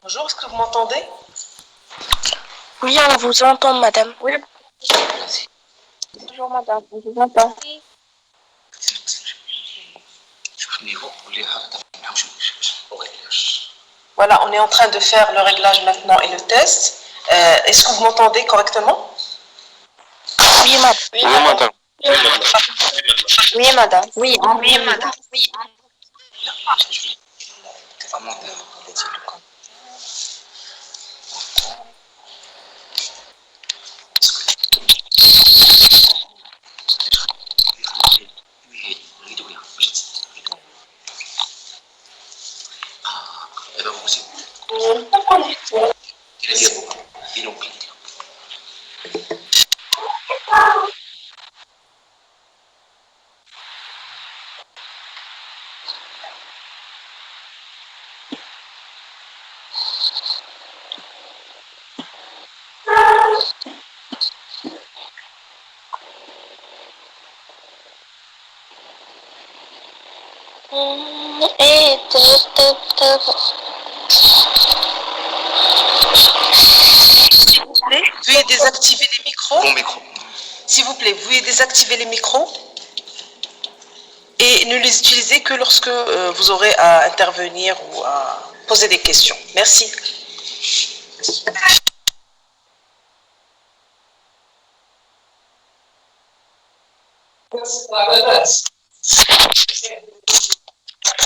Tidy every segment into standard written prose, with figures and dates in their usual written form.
Bonjour, est-ce que vous m'entendez? Oui, on vous entend, madame. Oui. Bonjour, madame. On vous entend. Voilà, on est en train de faire le réglage maintenant et le test. Est-ce que vous m'entendez correctement? Oui, madame. Oui, madame. Oui, madame. Oui, Oui, madame. Et veuillez désactiver les micros. Bon micro. S'il vous plaît, veuillez désactiver les micros et ne les utilisez que lorsque vous aurez à intervenir ou à poser des questions. Merci.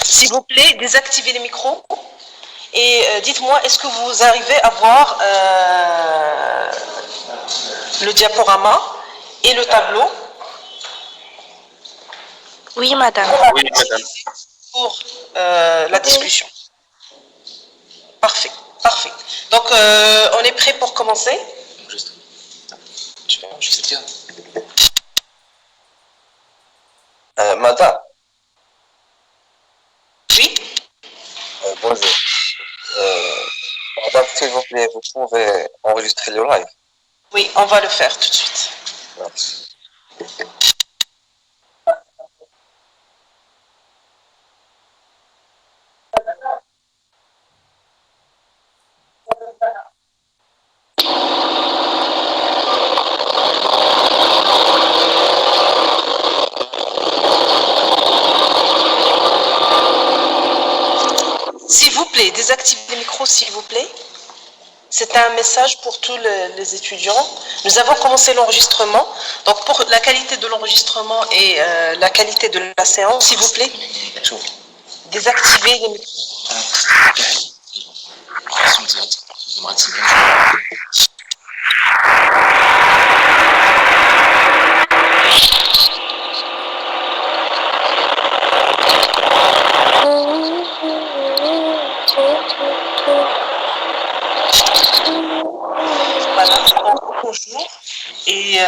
S'il vous plaît, désactivez les micros et dites-moi, est-ce que vous arrivez à voir le diaporama et le tableau Oui, madame. Oui, madame. pour la discussion? Parfait, parfait. Donc, on est prêt pour commencer? Juste. Juste tiens. Madame. Oui. Bonjour. Madame, s'il vous plaît, vous pouvez enregistrer le live. Oui, on va le faire tout de suite. Merci. S'il vous plaît, désactivez les micros, s'il vous plaît. C'est un message pour tous les étudiants. Nous avons commencé l'enregistrement. Donc, pour la qualité de l'enregistrement et la qualité de la séance, s'il vous plaît, désactivez les micros. Voilà. Bonjour et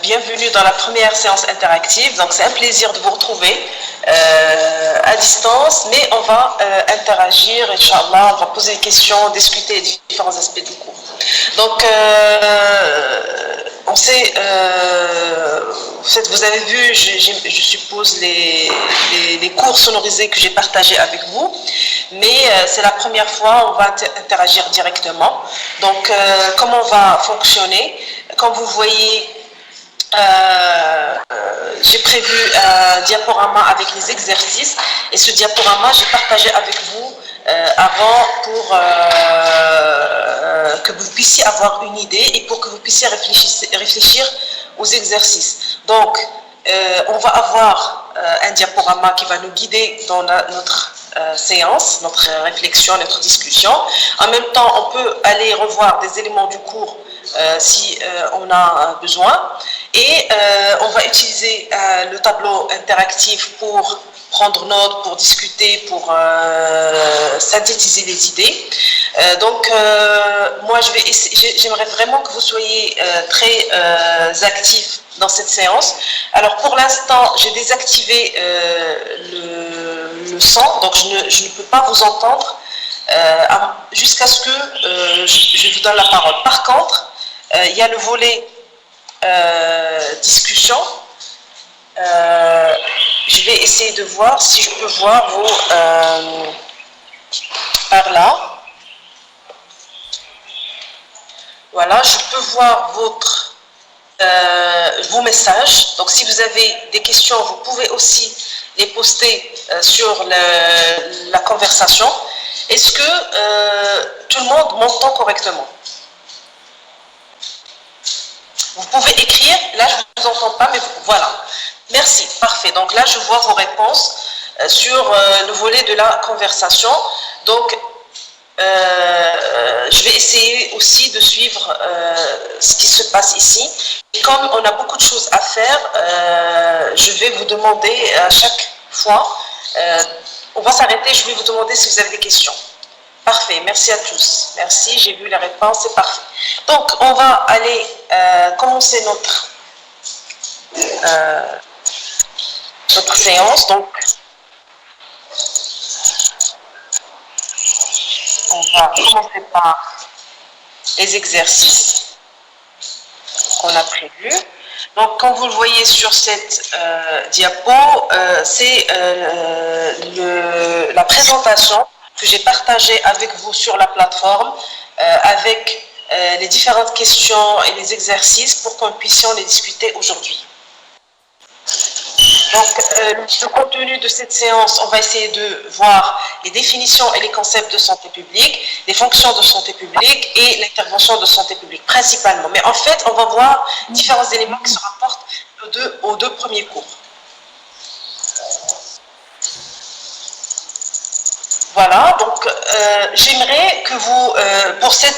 bienvenue dans la première séance interactive. Donc, c'est un plaisir de vous retrouver à distance, mais on va interagir, Inch'Allah, on va poser des questions, discuter des différents aspects du cours. Donc, on sait, vous avez vu, je suppose, les cours sonorisés que j'ai partagés avec vous, mais c'est la première fois, on va interagir directement. Donc, comment on va fonctionner? Comme vous voyez, j'ai prévu un diaporama avec les exercices et ce diaporama, j'ai partagé avec vous avant pour que vous puissiez avoir une idée et pour que vous puissiez réfléchir aux exercices. Donc, on va avoir un diaporama qui va nous guider dans notre séance, notre réflexion, notre discussion. En même temps, on peut aller revoir des éléments du cours si on a besoin. Et on va utiliser le tableau interactif pour prendre note, pour discuter, pour synthétiser les idées. Donc, moi, j'aimerais vraiment que vous soyez très actifs dans cette séance. Alors, pour l'instant, j'ai désactivé le son, donc je ne peux pas vous entendre jusqu'à ce que je vous donne la parole. Par contre, il y a le volet discussion. Je vais essayer de voir si je peux voir vos par là. Voilà, je peux voir vos messages. Donc, si vous avez des questions, vous pouvez aussi les poster sur la conversation. Est-ce que tout le monde m'entend correctement? Vous pouvez écrire. Là, je ne vous entends pas, mais voilà. Merci, parfait. Donc là, je vois vos réponses sur le volet de la conversation. Donc, je vais essayer aussi de suivre ce qui se passe ici. Et comme on a beaucoup de choses à faire, je vais vous demander à chaque fois, on va s'arrêter, je vais vous demander si vous avez des questions. Parfait, merci à tous. Merci, j'ai vu la réponse, c'est parfait. Donc, on va aller commencer notre séance. Donc, on va commencer par les exercices qu'on a prévus. Donc, comme vous le voyez sur cette diapo, c'est la présentation que j'ai partagée avec vous sur la plateforme, avec les différentes questions et les exercices pour qu'on puisse les discuter aujourd'hui. Donc, le contenu de cette séance, on va essayer de voir les définitions et les concepts de santé publique, les fonctions de santé publique et l'intervention de santé publique, principalement. Mais en fait, on va voir différents éléments qui se rapportent aux deux premiers cours. Voilà, donc j'aimerais que vous, pour ce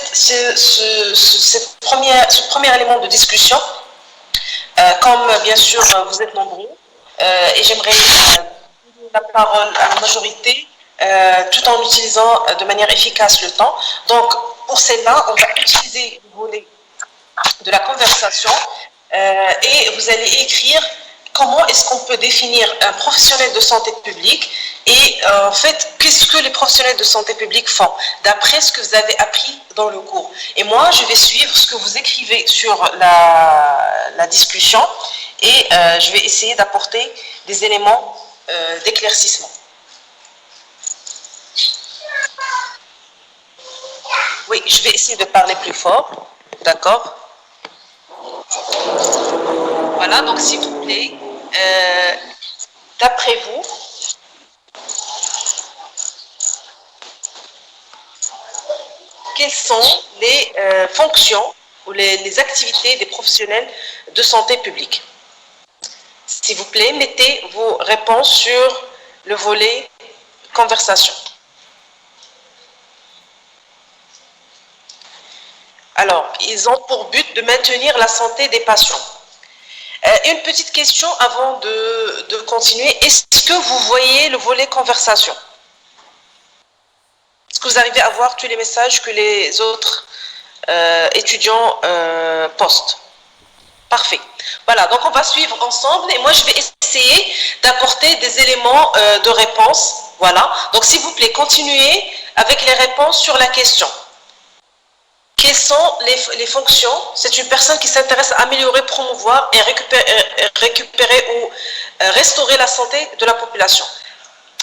premier élément de discussion, comme bien sûr vous êtes nombreux, et j'aimerais donner la parole à la majorité tout en utilisant de manière efficace le temps. Donc, pour celle-là, on va utiliser le volet de la conversation et vous allez écrire comment est-ce qu'on peut définir un professionnel de santé publique et en fait, qu'est-ce que les professionnels de santé publique font d'après ce que vous avez appris dans le cours. Et moi, je vais suivre ce que vous écrivez sur la discussion et je vais essayer d'apporter des éléments d'éclaircissement. Oui, je vais essayer de parler plus fort. D'accord? Voilà, donc s'il vous plaît, d'après vous, quelles sont les fonctions ou les activités des professionnels de santé publique? S'il vous plaît, mettez vos réponses sur le volet conversation. Alors, ils ont pour but de maintenir la santé des patients. Une petite question avant de continuer. Est-ce que vous voyez le volet conversation? Est-ce que vous arrivez à voir tous les messages que les autres étudiants postent? Parfait. Voilà, donc on va suivre ensemble et moi je vais essayer d'apporter des éléments de réponse. Voilà, donc s'il vous plaît, continuez avec les réponses sur la question. Quelles sont les fonctions? C'est une personne qui s'intéresse à améliorer, promouvoir et récupérer ou restaurer la santé de la population.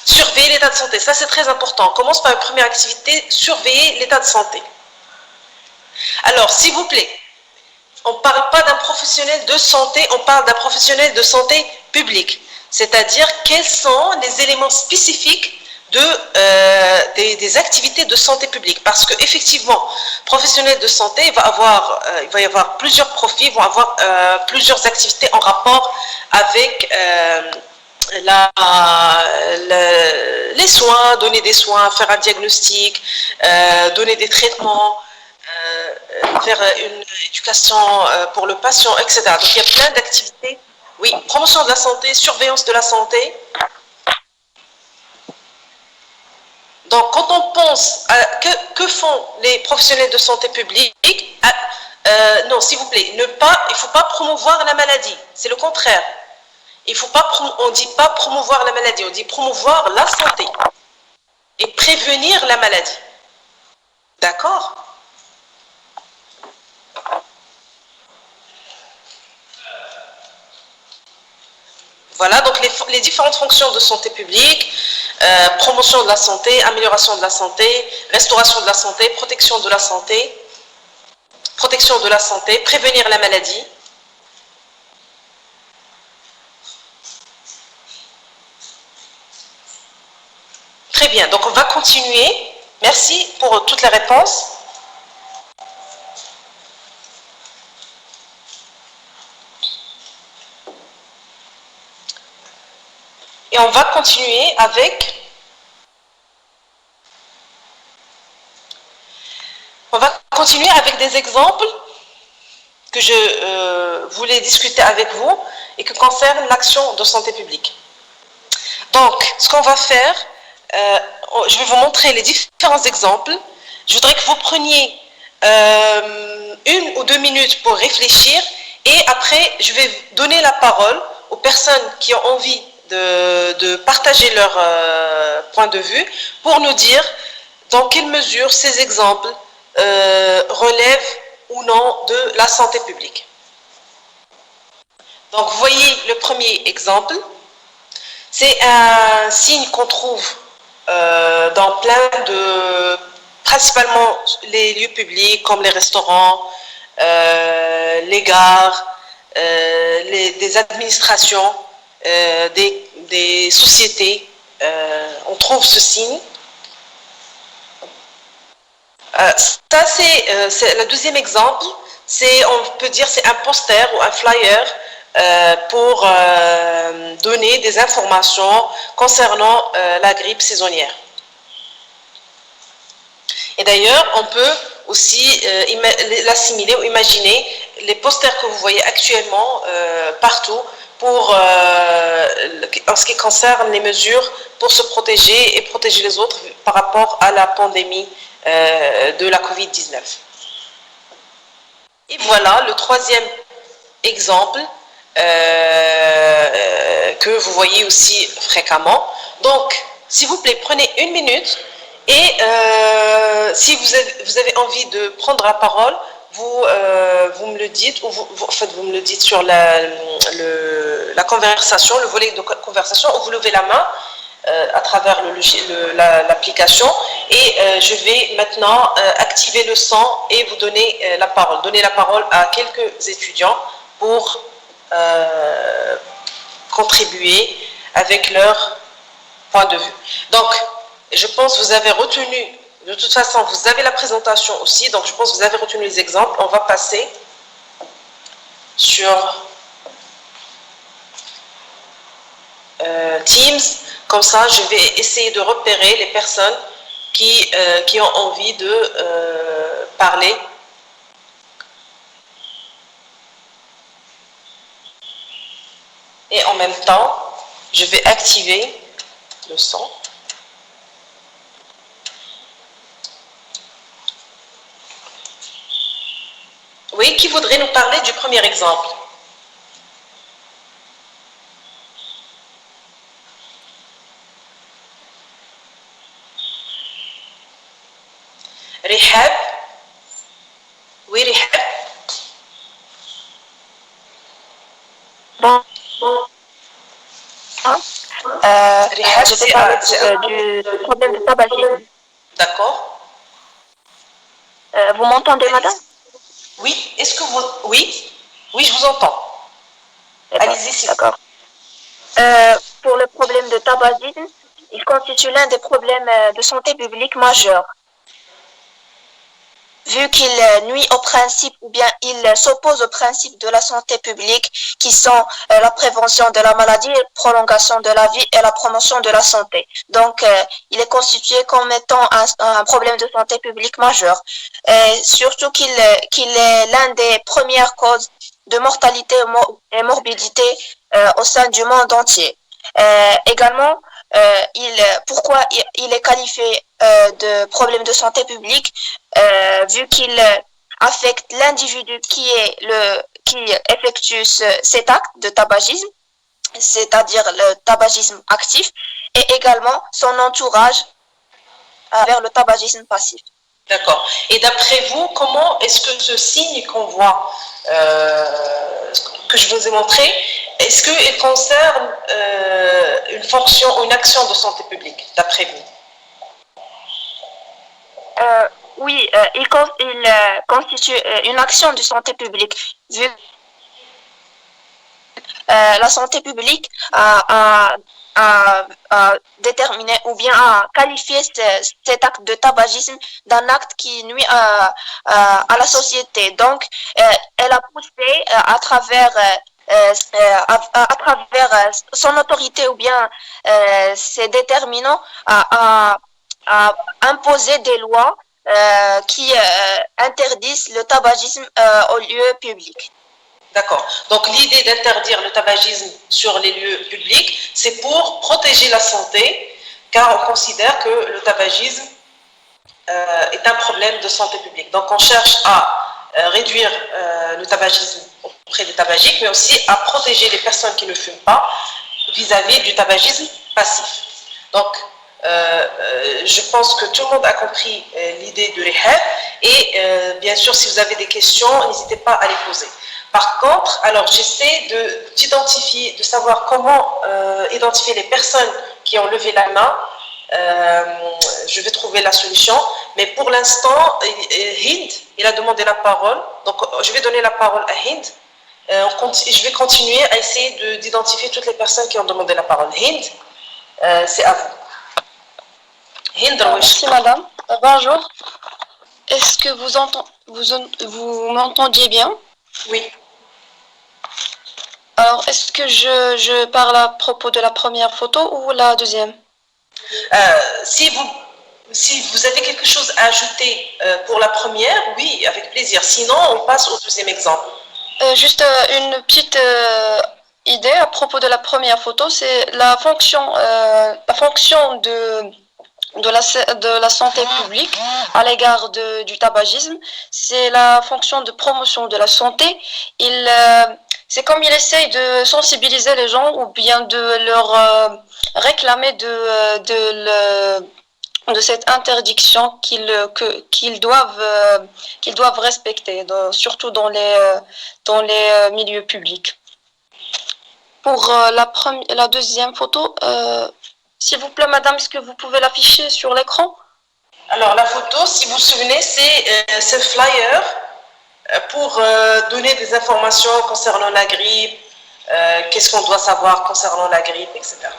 Surveiller l'état de santé, ça c'est très important. On commence par une première activité, surveiller l'état de santé. Alors, s'il vous plaît, on ne parle pas d'un professionnel de santé, on parle d'un professionnel de santé publique. C'est-à-dire, quels sont les éléments spécifiques des activités de santé publique, parce qu'effectivement, professionnel de santé, il va y avoir plusieurs profils, vont avoir plusieurs activités en rapport avec les soins, donner des soins, faire un diagnostic, donner des traitements, faire une éducation pour le patient, etc. Donc il y a plein d'activités. Oui, promotion de la santé, surveillance de la santé. Donc, quand on pense à que font les professionnels de santé publique, non, s'il vous plaît, il ne faut pas promouvoir la maladie. C'est le contraire. On ne dit pas promouvoir la maladie, on dit promouvoir la santé et prévenir la maladie. D'accord? Voilà, donc les différentes fonctions de santé publique, promotion de la santé, amélioration de la santé, restauration de la santé, protection de la santé, protection de la santé, prévenir la maladie. Très bien, donc on va continuer. Merci pour toutes les réponses. Et on va continuer avec... On va continuer avec des exemples que je voulais discuter avec vous et qui concernent l'action de santé publique. Donc, ce qu'on va faire, je vais vous montrer les différents exemples. Je voudrais que vous preniez 1 ou 2 minutes pour réfléchir et après, je vais donner la parole aux personnes qui ont envie de partager leur point de vue pour nous dire dans quelle mesure ces exemples relèvent ou non de la santé publique. Donc, vous voyez le premier exemple. C'est un signe qu'on trouve dans plein de, principalement les lieux publics comme les restaurants, les gares, des administrations, des sociétés. On trouve ce signe. Ça, c'est le deuxième exemple. On peut dire c'est un poster ou un flyer pour donner des informations concernant la grippe saisonnière. Et d'ailleurs, on peut aussi l'assimiler ou imaginer les posters que vous voyez actuellement partout pour, en ce qui concerne les mesures pour se protéger et protéger les autres par rapport à la pandémie de la Covid-19. Et voilà le troisième exemple que vous voyez aussi fréquemment. Donc, s'il vous plaît, prenez 1 minute et si vous avez envie de prendre la parole, vous me le dites, ou vous me le dites sur la conversation, le volet de conversation, ou vous levez la main à travers l'application et je vais maintenant activer le son et vous donner la parole. Donner la parole à quelques étudiants pour contribuer avec leur point de vue. Donc, je pense que vous avez retenu, de toute façon, vous avez la présentation aussi, donc je pense que vous avez retenu les exemples. On va passer sur Teams. Comme ça, je vais essayer de repérer les personnes qui ont envie de parler. Et en même temps, je vais activer le son. Oui, qui voudrait nous parler du premier exemple? Rihab? Oui, Rihab? Bon. Rihab, Je vais parler du problème de tabagisme. D'accord. Vous m'entendez, madame? Oui, est-ce que vous... Oui, je vous entends. Allez-y, s'il vous plaît. D'accord. Pour le problème de tabagisme, il constitue l'un des problèmes de santé publique majeurs. Vu qu'il nuit au principe ou bien il s'oppose au principe de la santé publique qui sont la prévention de la maladie, la prolongation de la vie et la promotion de la santé. Donc, il est constitué comme étant un problème de santé publique majeur. Surtout qu'il est l'un des premières causes de mortalité et morbidité au sein du monde entier. Également, pourquoi il est qualifié de problème de santé publique, vu qu'il affecte l'individu qui effectue cet acte de tabagisme, c'est-à-dire le tabagisme actif, et également son entourage vers le tabagisme passif. D'accord. Et d'après vous, comment est-ce que ce signe qu'on voit, que je vous ai montré, est-ce qu'il concerne une fonction ou une action de santé publique, d'après vous? Oui, il constitue une action de santé publique. Vu la santé publique a déterminé ou bien a qualifié cet acte de tabagisme d'un acte qui nuit à la société. Donc, elle a poussé à travers son autorité ou bien ses déterminants à imposer des lois qui interdisent le tabagisme au lieu public. D'accord. Donc l'idée d'interdire le tabagisme sur les lieux publics, c'est pour protéger la santé, car on considère que le tabagisme est un problème de santé publique. Donc on cherche à réduire le tabagisme auprès des tabagiques, mais aussi à protéger les personnes qui ne fument pas vis-à-vis du tabagisme passif. Donc je pense que tout le monde a compris l'idée de l'EHEB et bien sûr si vous avez des questions, n'hésitez pas à les poser. Par contre, alors j'essaie d'identifier, de savoir comment identifier les personnes qui ont levé la main. Je vais trouver la solution, mais pour l'instant, Hind, il a demandé la parole, donc je vais donner la parole à Hind. Je vais continuer à essayer d'identifier toutes les personnes qui ont demandé la parole. Hind, c'est à vous. Hind, merci madame. Bonjour. Est-ce que vous m'entendiez bien? Oui. Alors, est-ce que je parle à propos de la première photo ou la deuxième? Si vous avez quelque chose à ajouter pour la première, oui, avec plaisir. Sinon, on passe au deuxième exemple. Juste une petite idée à propos de la première photo, c'est la fonction de la santé publique à l'égard du tabagisme. C'est la fonction de promotion de la santé. C'est comme il essaye de sensibiliser les gens ou bien de leur réclamer de cette interdiction qu'ils doivent respecter, surtout dans les milieux publics. Pour la deuxième photo, s'il vous plaît, madame, est-ce que vous pouvez l'afficher sur l'écran? Alors, la photo, si vous vous souvenez, c'est ce flyer pour donner des informations concernant la grippe, qu'est-ce qu'on doit savoir concernant la grippe, etc.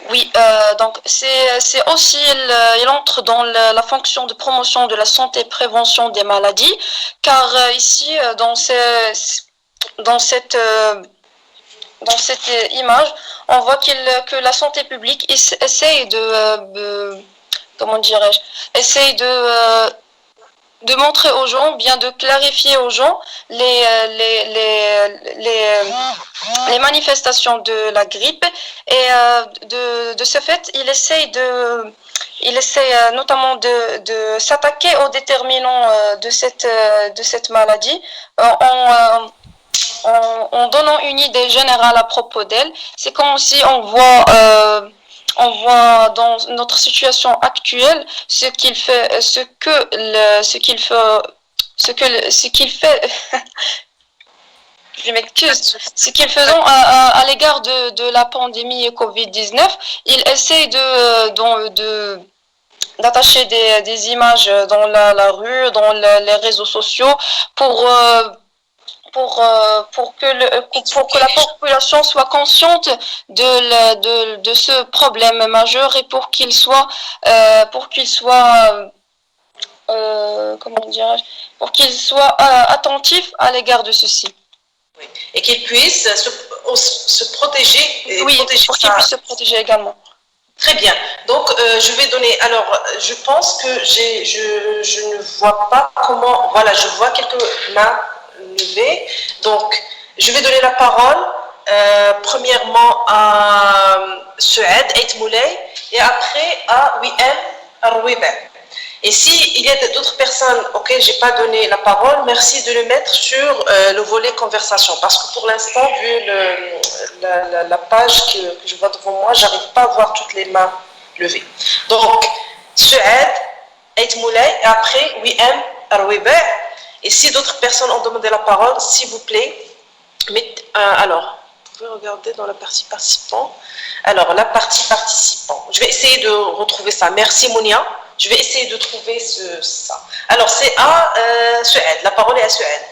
Oui, donc c'est aussi, il entre dans la fonction de promotion de la santé et prévention des maladies, car ici, dans cette image, on voit que la santé publique essaye comment dirais-je, essaye de montrer aux gens, bien de clarifier aux gens les manifestations de la grippe et de ce fait, il essaye notamment de s'attaquer aux déterminants de cette maladie en donnant une idée générale à propos d'elle. C'est comme si on voit dans notre situation actuelle ce qu'il fait je m'excuse, ce qu'ils font à l'égard de la pandémie Covid-19. Il essaie d'attacher des images dans la rue, dans les réseaux sociaux pour que la population soit consciente de ce problème majeur et pour qu'il soit attentif à l'égard de ceci. Oui. Et qu'il puisse se protéger. Oui, pour qu'il puisse se protéger également. Très bien. Donc, je vais donner. Alors, je pense que je ne vois pas comment. Voilà, je vois quelques mains levées. Donc, je vais donner la parole premièrement à Sued Ait Moulay et après à Wiem Arwiba. Et s'il y a d'autres personnes auxquelles je n'ai pas donné la parole, merci de le mettre sur le volet conversation. Parce que pour l'instant, vu la page que je vois devant moi, je n'arrive pas à voir toutes les mains levées. Donc, Sued Ait Moulay et après Wiem Arwiba. Et si d'autres personnes ont demandé la parole, s'il vous plaît, alors, vous pouvez regarder dans la partie participant. Alors, la partie participant. Je vais essayer de retrouver ça. Merci Mounia Je vais essayer de trouver ça. Alors, c'est à Suède. La parole est à Suède.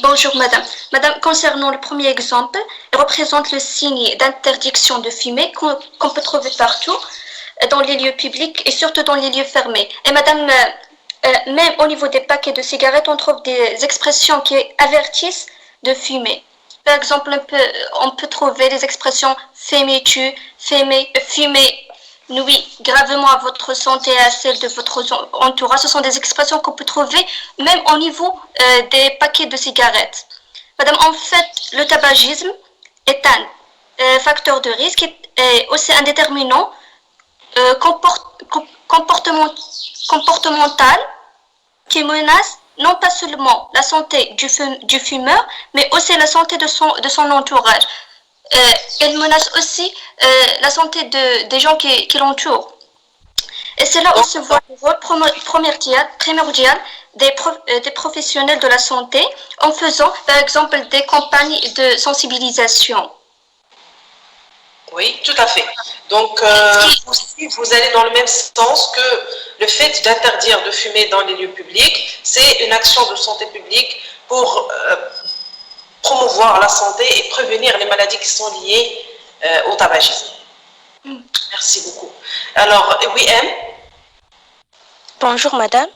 Bonjour madame. Madame, concernant le premier exemple, il représente le signe d'interdiction de fumer qu'on peut trouver partout dans les lieux publics et surtout dans les lieux fermés. Et madame, même au niveau des paquets de cigarettes, on trouve des expressions qui avertissent de fumer. Par exemple, on peut trouver des expressions fumer-tu, fumer nuit gravement à votre santé et à celle de votre entourage. Ce sont des expressions qu'on peut trouver même au niveau des paquets de cigarettes. Madame, en fait, le tabagisme est un facteur de risque et aussi un déterminant comportemental qui menace non pas seulement la santé du fumeur, mais aussi la santé de son entourage. Elle menace aussi la santé des gens qui l'entourent. Et c'est là où se voit le rôle primordial des professionnels de la santé en faisant, par exemple, des campagnes de sensibilisation. Oui, tout à fait. Donc, aussi, vous allez dans le même sens que le fait d'interdire de fumer dans les lieux publics, c'est une action de santé publique pour promouvoir la santé et prévenir les maladies qui sont liées au tabagisme. Merci beaucoup. Alors, oui, M. Bonjour madame.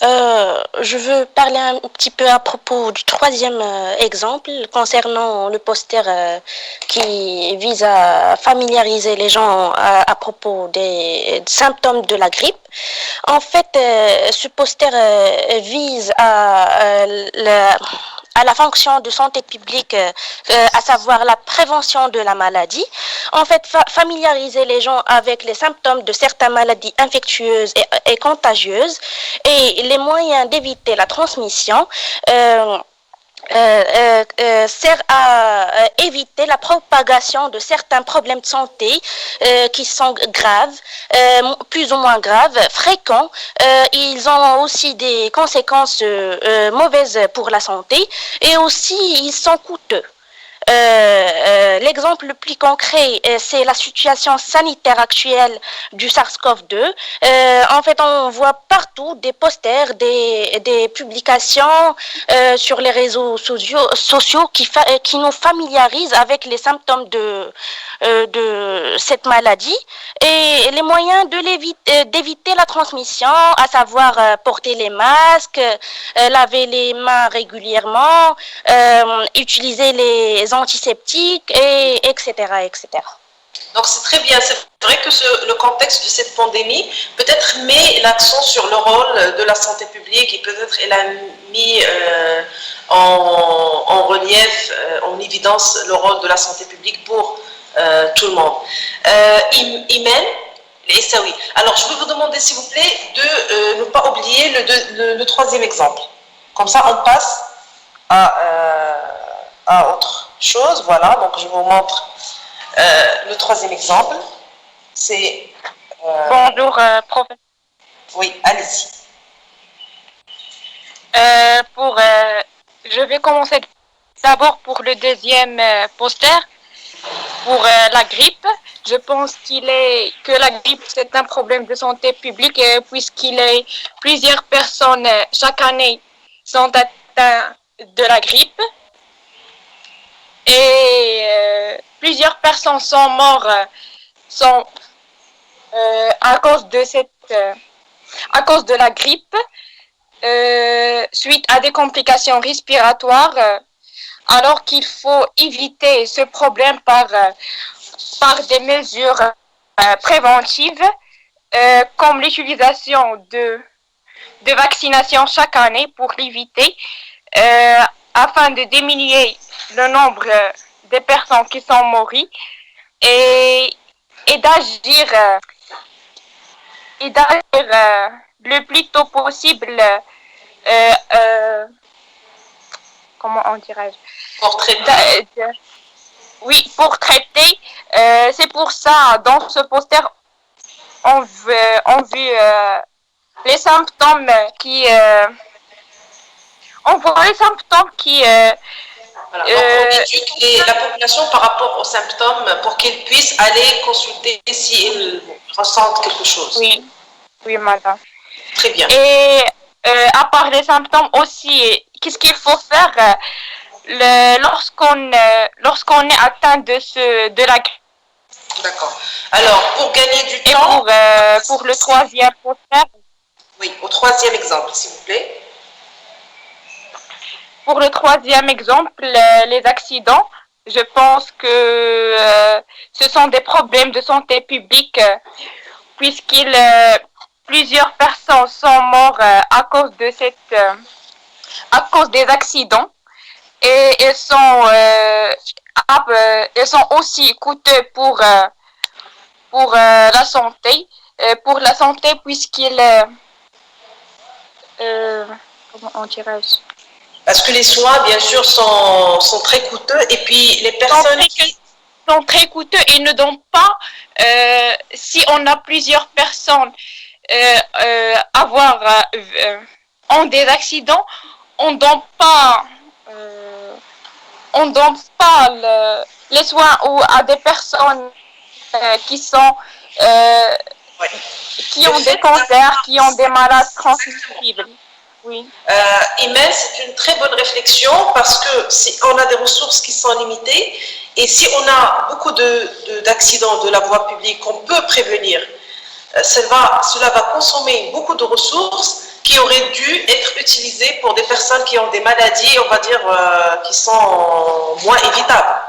Je veux parler un petit peu à propos du troisième exemple concernant le poster qui vise à familiariser les gens à propos des symptômes de la grippe. En fait, ce poster vise à la fonction de santé publique, à savoir la prévention de la maladie. En fait, familiariser les gens avec les symptômes de certaines maladies infectieuses et contagieuses et les moyens d'éviter la transmission sert à éviter la propagation de certains problèmes de santé qui sont graves, plus ou moins graves, fréquents. Ils ont aussi des conséquences mauvaises pour la santé et aussi ils sont coûteux. L'exemple le plus concret, c'est la situation sanitaire actuelle du SARS-CoV-2. En fait, on voit partout des posters, des publications sur les réseaux sociaux qui nous familiarisent avec les symptômes de cette maladie et les moyens d'éviter la transmission, à savoir porter les masques, laver les mains régulièrement, utiliser les antiseptiques, etc., etc. Donc c'est très bien, c'est vrai que le contexte de cette pandémie peut-être met l'accent sur le rôle de la santé publique et peut-être elle a mis en relief, en évidence le rôle de la santé publique pour tout le monde. Imen, oui. Alors je vais vous demander s'il vous plaît de ne pas oublier le troisième exemple. Comme ça on passe à autre chose. Voilà, donc je vous montre le troisième exemple. C'est... Bonjour, professeur. Oui, allez-y. Je vais commencer d'abord pour le deuxième poster, pour la grippe. Je pense que la grippe, c'est un problème de santé publique plusieurs personnes chaque année sont atteintes de la grippe. Et plusieurs personnes sont mortes à cause de la grippe suite à des complications respiratoires, alors qu'il faut éviter ce problème par des mesures préventives comme l'utilisation de vaccination chaque année pour l'éviter afin de diminuer le nombre de personnes qui sont mortes et d'agir le plus tôt possible, comment on dirait-je? Pour traiter. Oui, pour traiter. C'est pour ça, dans ce poster, on vu les symptômes on voit les symptômes Voilà. Donc, on éduque la population par rapport aux symptômes pour qu'ils puissent aller consulter s'ils ressentent quelque chose. Oui, oui, madame. Très bien. Et à part les symptômes aussi, qu'est-ce qu'il faut faire lorsqu'on est atteint de la grippe? D'accord. Alors, pour gagner du Et temps... pour le troisième poster, Oui, au troisième exemple, s'il vous plaît. pour le troisième exemple, les accidents, je pense que ce sont des problèmes de santé publique plusieurs personnes sont mortes à cause de à cause des accidents et elles sont aussi coûteux pour la santé puisqu'ils comment on dirait Parce que les soins, bien sûr, sont très coûteux. Et puis, les personnes sont très coûteux et ne donnent pas, si on a plusieurs personnes ont des accidents, on donne pas les soins à des personnes qui sont qui ont des cancers, qui ont des maladies transmissibles. Oui. Imen, c'est une très bonne réflexion parce que si on a des ressources qui sont limitées et si on a beaucoup d'accidents de la voie publique qu'on peut prévenir, cela va consommer beaucoup de ressources qui auraient dû être utilisées pour des personnes qui ont des maladies, on va dire, qui sont moins évitables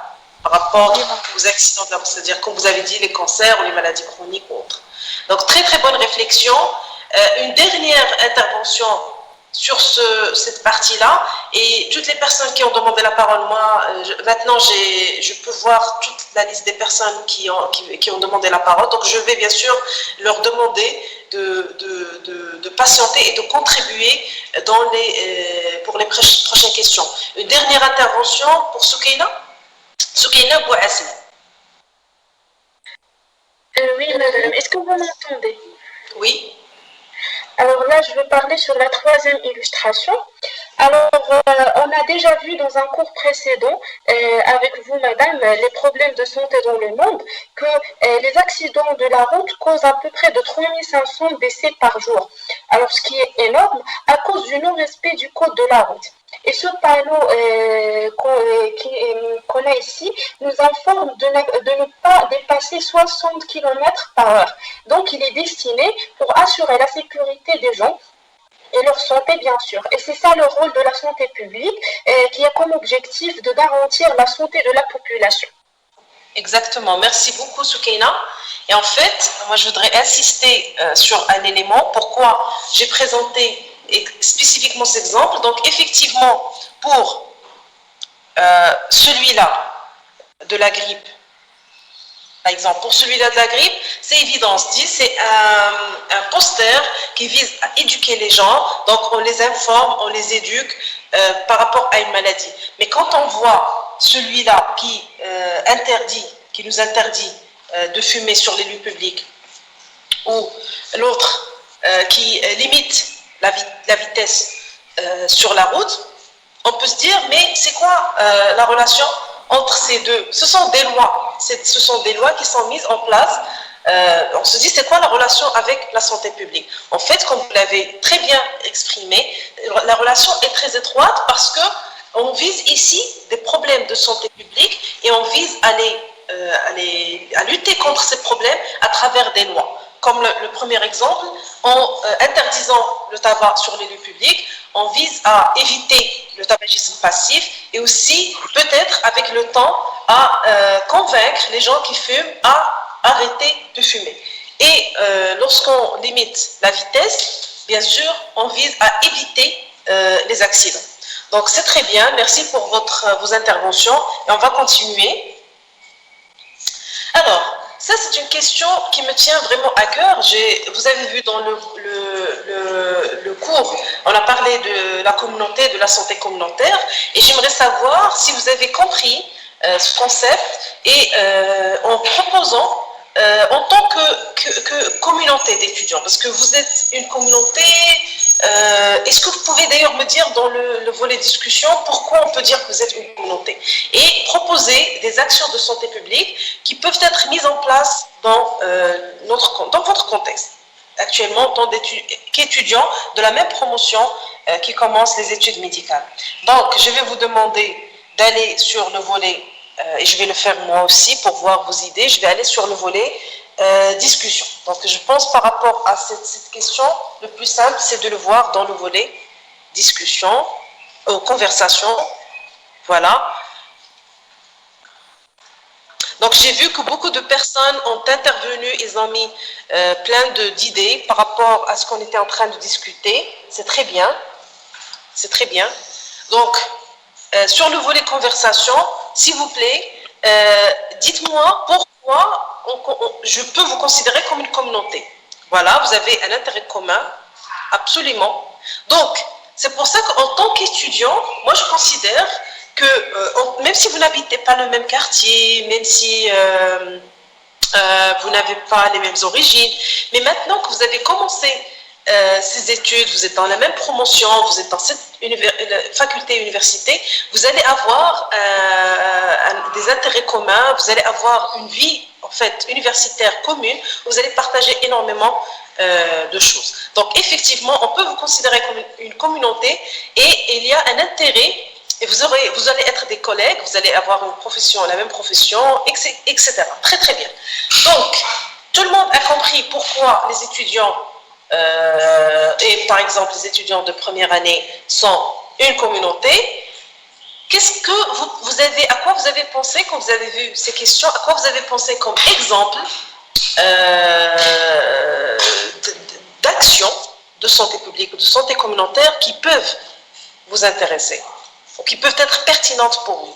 par rapport aux accidents, c'est-à-dire, comme vous avez dit, les cancers ou les maladies chroniques ou autres. Donc, très très bonne réflexion. Une dernière intervention sur cette partie-là, et toutes les personnes qui ont demandé la parole, moi, maintenant je peux voir toute la liste des personnes qui ont demandé la parole, donc je vais bien sûr leur demander de patienter et de contribuer pour les prochaines questions. Une dernière intervention pour Soukaina Bouassi. Oui, madame, est-ce que vous m'entendez? Oui. Alors là, je vais parler sur la troisième illustration. Alors, on a déjà vu dans un cours précédent, avec vous, madame, les problèmes de santé dans le monde, que les accidents de la route causent à peu près de 3500 décès par jour. Alors, ce qui est énorme à cause du non-respect du code de la route. Et ce panneau qu'on a ici nous informe de ne pas dépasser 60 km/h. Donc, il est destiné pour assurer la sécurité des gens et leur santé, bien sûr. Et c'est ça le rôle de la santé publique, qui a comme objectif de garantir la santé de la population. Exactement. Merci beaucoup, Soukaina. Et en fait, moi, je voudrais insister sur un élément. Pourquoi j'ai présenté spécifiquement cet exemple. Donc, effectivement, pour celui-là de la grippe, par exemple, pour celui-là de la grippe, c'est évident, c'est un poster qui vise à éduquer les gens, donc on les informe, on les éduque par rapport à une maladie. Mais quand on voit celui-là qui nous interdit de fumer sur les lieux publics, ou l'autre qui limite la vitesse sur la route, on peut se dire, mais c'est quoi la relation entre ces deux? Ce sont des lois. Ce sont des lois qui sont mises en place. On se dit, c'est quoi la relation avec la santé publique? En fait, comme vous l'avez très bien exprimé, la relation est très étroite parce qu'on vise ici des problèmes de santé publique et on vise à lutter contre ces problèmes à travers des lois. Comme le premier exemple, en interdisant le tabac sur les lieux publics, on vise à éviter le tabagisme passif et aussi, peut-être avec le temps, à convaincre les gens qui fument à arrêter de fumer. Et lorsqu'on limite la vitesse, bien sûr, on vise à éviter les accidents. Donc c'est très bien, merci pour vos interventions et on va continuer. Alors, ça, c'est une question qui me tient vraiment à cœur. Vous avez vu dans le cours, on a parlé de la communauté, de la santé communautaire, et j'aimerais savoir si vous avez compris ce concept et en proposant, en tant que communauté d'étudiants, parce que vous êtes une communauté Est-ce que vous pouvez d'ailleurs me dire dans le volet discussion pourquoi on peut dire que vous êtes une communauté et proposer des actions de santé publique qui peuvent être mises en place dans votre contexte actuellement en tant qu'étudiant de la même promotion qui commence les études médicales. Donc, je vais vous demander d'aller sur le volet, et je vais le faire moi aussi pour voir vos idées, je vais aller sur le volet discussion. Donc, je pense par rapport à cette question, le plus simple, c'est de le voir dans le volet discussion, conversation, voilà. Donc, j'ai vu que beaucoup de personnes ont intervenu, ils ont mis plein d'idées par rapport à ce qu'on était en train de discuter. C'est très bien. C'est très bien. Donc, sur le volet conversation, s'il vous plaît, dites-moi pourquoi je peux vous considérer comme une communauté. Voilà, vous avez un intérêt commun, absolument. Donc, c'est pour ça qu'en tant qu'étudiant, moi je considère que même si vous n'habitez pas le même quartier, même si vous n'avez pas les mêmes origines, mais maintenant que vous avez commencé ces études, vous êtes dans la même promotion, vous êtes dans cette faculté université, vous allez avoir des intérêts communs, vous allez avoir une vie en fait universitaire commune, vous allez partager énormément de choses. Donc effectivement, on peut vous considérer comme une communauté et il y a un intérêt. Et vous allez être des collègues, vous allez avoir une profession, la même profession, etc. Très très bien. Donc, tout le monde a compris pourquoi les étudiants, et par exemple les étudiants de première année, sont une communauté. Qu'est-ce que à quoi vous avez pensé quand vous avez vu ces questions? À quoi vous avez pensé comme exemple d'actions de santé publique, de santé communautaire qui peuvent vous intéresser? Ou qui peuvent être pertinentes pour vous.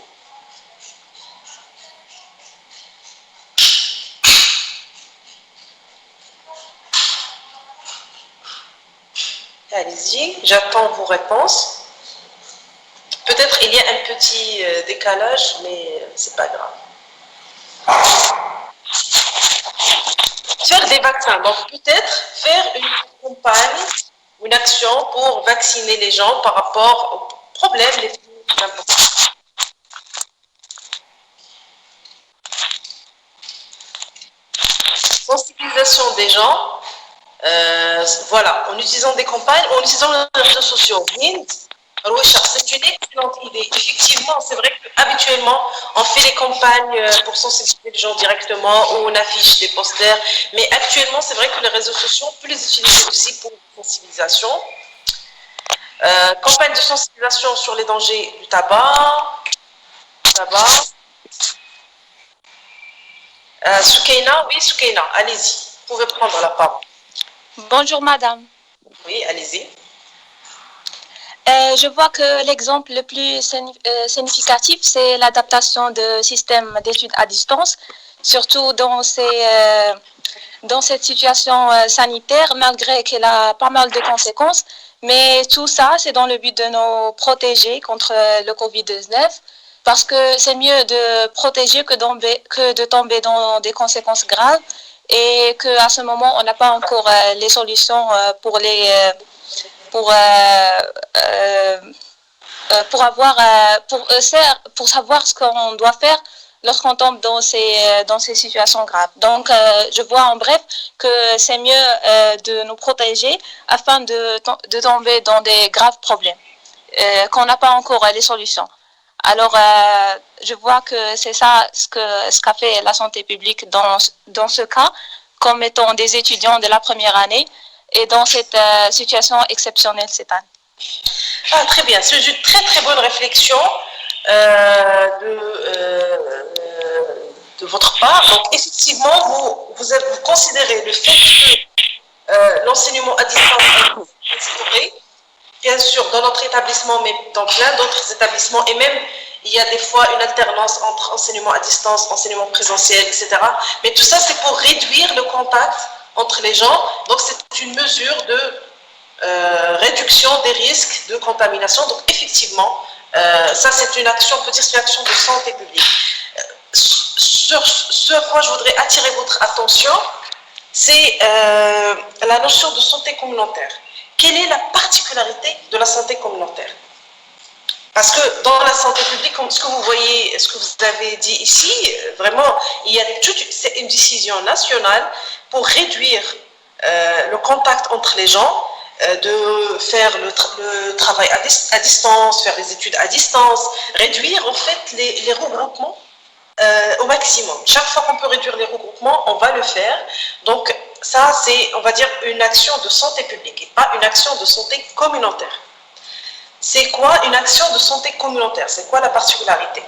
Allez-y, j'attends vos réponses. Peut-être il y a un petit décalage, mais c'est pas grave. Faire des vaccins, donc peut-être faire une campagne, une action pour vacciner les gens par rapport aux problèmes les plus importants. Sensibilisation des gens, voilà, en utilisant des campagnes, en utilisant les réseaux sociaux. C'est une excellente idée. Effectivement, c'est vrai qu'habituellement, on fait les campagnes pour sensibiliser les gens directement ou on affiche des posters, mais actuellement, c'est vrai que les réseaux sociaux, on peut les utiliser aussi pour la sensibilisation. Campagne de sensibilisation sur les dangers du tabac. Soukaina, oui, Soukaina, allez-y, vous pouvez prendre la parole. Bonjour madame. Oui, allez-y. Je vois que l'exemple le plus significatif, c'est l'adaptation de systèmes d'études à distance, surtout dans cette situation sanitaire, malgré qu'elle a pas mal de conséquences. Mais tout ça, c'est dans le but de nous protéger contre le Covid-19, parce que c'est mieux de protéger que de tomber dans des conséquences graves, et qu'à ce moment, on n'a pas encore les solutions pour savoir ce qu'on doit faire lorsqu'on tombe dans ces situations graves. Donc, je vois en bref que c'est mieux de nous protéger afin de tomber dans des graves problèmes, qu'on n'a pas encore les solutions. Alors, je vois que c'est ça ce qu'a fait la santé publique dans ce cas, comme étant des étudiants de la première année et dans cette situation exceptionnelle cette année. Ah, très bien, c'est une très très bonne réflexion de votre part. Donc, effectivement, vous considérez le fait que l'enseignement à distance est instauré, bien sûr, dans notre établissement, mais dans plein d'autres établissements, et même, il y a des fois une alternance entre enseignement à distance, enseignement présentiel, etc. Mais tout ça, c'est pour réduire le contact entre les gens. Donc, c'est une mesure de réduction des risques de contamination. Donc, effectivement, ça, c'est une action, on peut dire, c'est une action de santé publique. Sur ce à quoi je voudrais attirer votre attention, c'est la notion de santé communautaire. quelle est la particularité de la santé communautaire? Parce que dans la santé publique, comme ce que vous voyez, ce que vous avez dit ici, vraiment, c'est une décision nationale pour réduire le contact entre les gens, de faire le travail à distance, faire les études à distance, réduire en fait les regroupements au maximum. Chaque fois qu'on peut réduire les regroupements, on va le faire. Donc ça, c'est, on va dire, une action de santé publique et pas une action de santé communautaire. C'est quoi une action de santé communautaire? C'est quoi la particularité?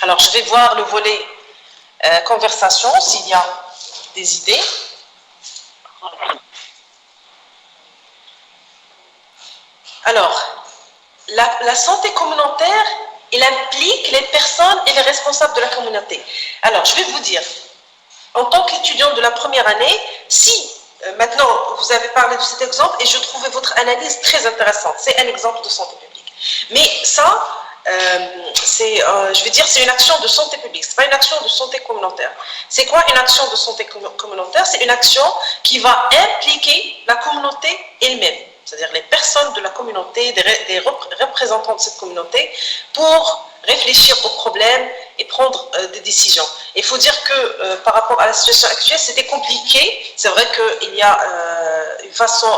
Alors, je vais voir le volet conversation, s'il y a des idées. Alors, la santé communautaire, elle implique les personnes et les responsables de la communauté. Alors, je vais vous dire, en tant qu'étudiant de la première année, si maintenant vous avez parlé de cet exemple et je trouvais votre analyse très intéressante, c'est un exemple de santé publique. Mais ça, je vais dire, c'est une action de santé publique, c'est pas une action de santé communautaire. C'est quoi une action de santé communautaire? C'est une action qui va impliquer la communauté elle-même, c'est-à-dire les personnes de la communauté, des représentants de cette communauté, pour réfléchir aux problèmes et prendre des décisions. Il faut dire que par rapport à la situation actuelle, c'était compliqué. C'est vrai qu'il y a une façon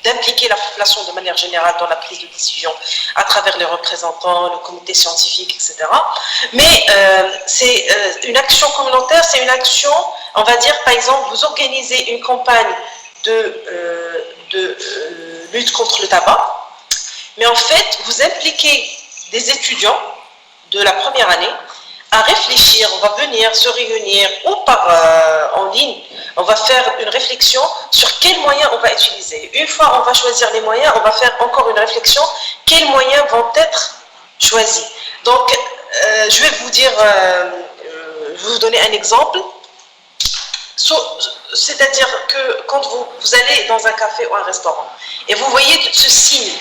d'impliquer la population de manière générale dans la prise de décision à travers les représentants, le comité scientifique, etc. Mais c'est une action communautaire, c'est une action, on va dire, par exemple, vous organisez une campagne de lutte contre le tabac, mais en fait, vous impliquez des étudiants de la première année à réfléchir, on va venir se réunir ou en ligne, on va faire une réflexion sur quels moyens on va utiliser. Une fois on va choisir les moyens, on va faire encore une réflexion, quels moyens vont être choisis. Donc, je vais vous dire, je vais vous donner un exemple. C'est-à-dire que quand vous allez dans un café ou un restaurant et vous voyez ce signe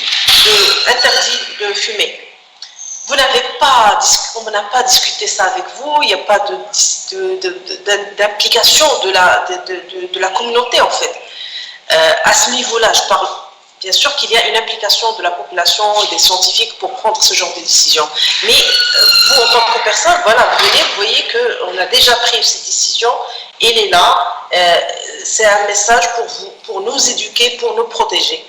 interdit de fumer, on n'a pas discuté ça avec vous, il n'y a pas d'implication de la communauté en fait. À ce niveau-là, je parle bien sûr qu'il y a une implication de la population et des scientifiques pour prendre ce genre de décision. Mais vous, en tant que personne, voilà, vous voyez qu'on a déjà pris cette décision, elle est là, c'est un message pour vous, pour nous éduquer, pour nous protéger.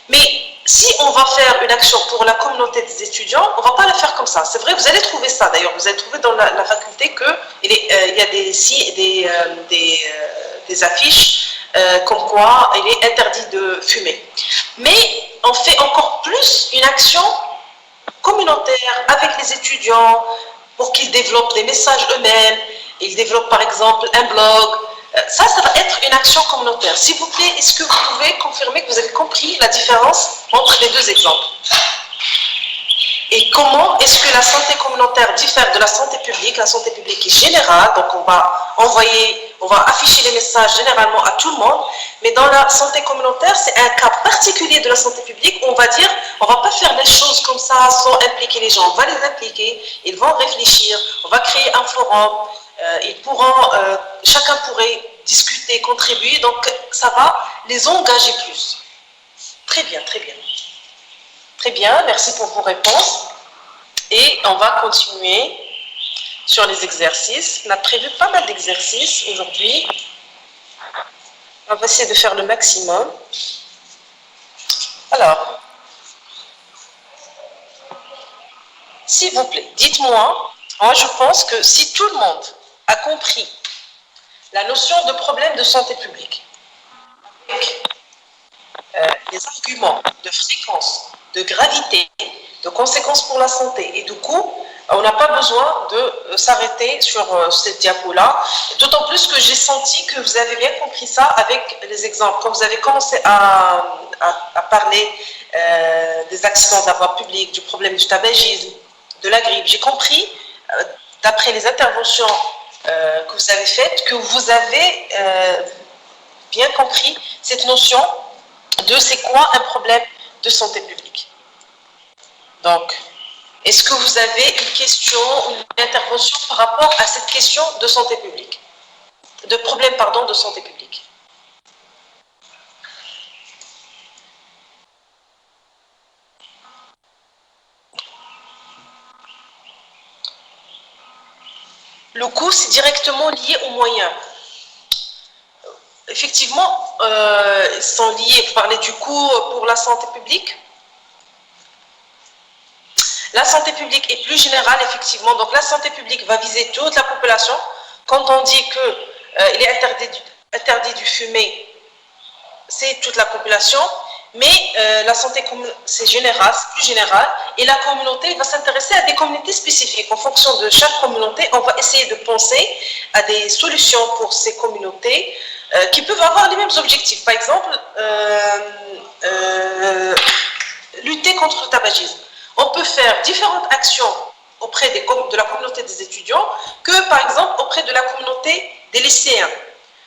Mais si on va faire une action pour la communauté des étudiants, on ne va pas la faire comme ça. C'est vrai, vous allez trouver ça d'ailleurs, vous allez trouver dans la faculté qu'il y a des affiches comme quoi il est interdit de fumer. Mais on fait encore plus une action communautaire avec les étudiants pour qu'ils développent des messages eux-mêmes. Ils développent par exemple un blog. Ça va être une action communautaire. S'il vous plaît, est-ce que vous pouvez confirmer que vous avez compris la différence entre les deux exemples? Et comment est-ce que la santé communautaire diffère de la santé publique? La santé publique est générale, donc on va afficher les messages généralement à tout le monde, mais dans la santé communautaire, c'est un cas particulier de la santé publique où on va dire, on ne va pas faire les choses comme ça sans impliquer les gens, on va les impliquer, ils vont réfléchir, on va créer un forum, chacun pourrait discuter, contribuer, donc ça va les engager plus. Très bien, très bien. Très bien, merci pour vos réponses. Et on va continuer sur les exercices. On a prévu pas mal d'exercices aujourd'hui. On va essayer de faire le maximum. Alors, s'il vous plaît, dites-moi, moi je pense que si tout le monde a compris la notion de problème de santé publique, avec les arguments de fréquence, de gravité, de conséquences pour la santé, et du coup, on n'a pas besoin de s'arrêter sur cette diapo-là, d'autant plus que j'ai senti que vous avez bien compris ça avec les exemples. Quand vous avez commencé à parler des accidents de la voie publique, du problème du tabagisme, de la grippe, j'ai compris, d'après les interventions que vous avez faites, que vous avez bien compris cette notion de c'est quoi un problème de santé publique. Donc, est-ce que vous avez une question ou une intervention par rapport à cette question de santé publique, de problème, pardon, de santé publique? Le coût, c'est directement lié aux moyens. Effectivement, ils sont liés. Vous parlez du coût pour la santé publique. La santé publique est plus générale, effectivement. Donc, la santé publique va viser toute la population. Quand on dit qu'il est interdit du fumer, c'est toute la population. Mais la santé, c'est général, c'est plus général. Et la communauté va s'intéresser à des communautés spécifiques. En fonction de chaque communauté, on va essayer de penser à des solutions pour ces communautés qui peuvent avoir les mêmes objectifs. Par exemple, lutter contre le tabagisme. On peut faire différentes actions auprès de la communauté des étudiants que, par exemple, auprès de la communauté des lycéens.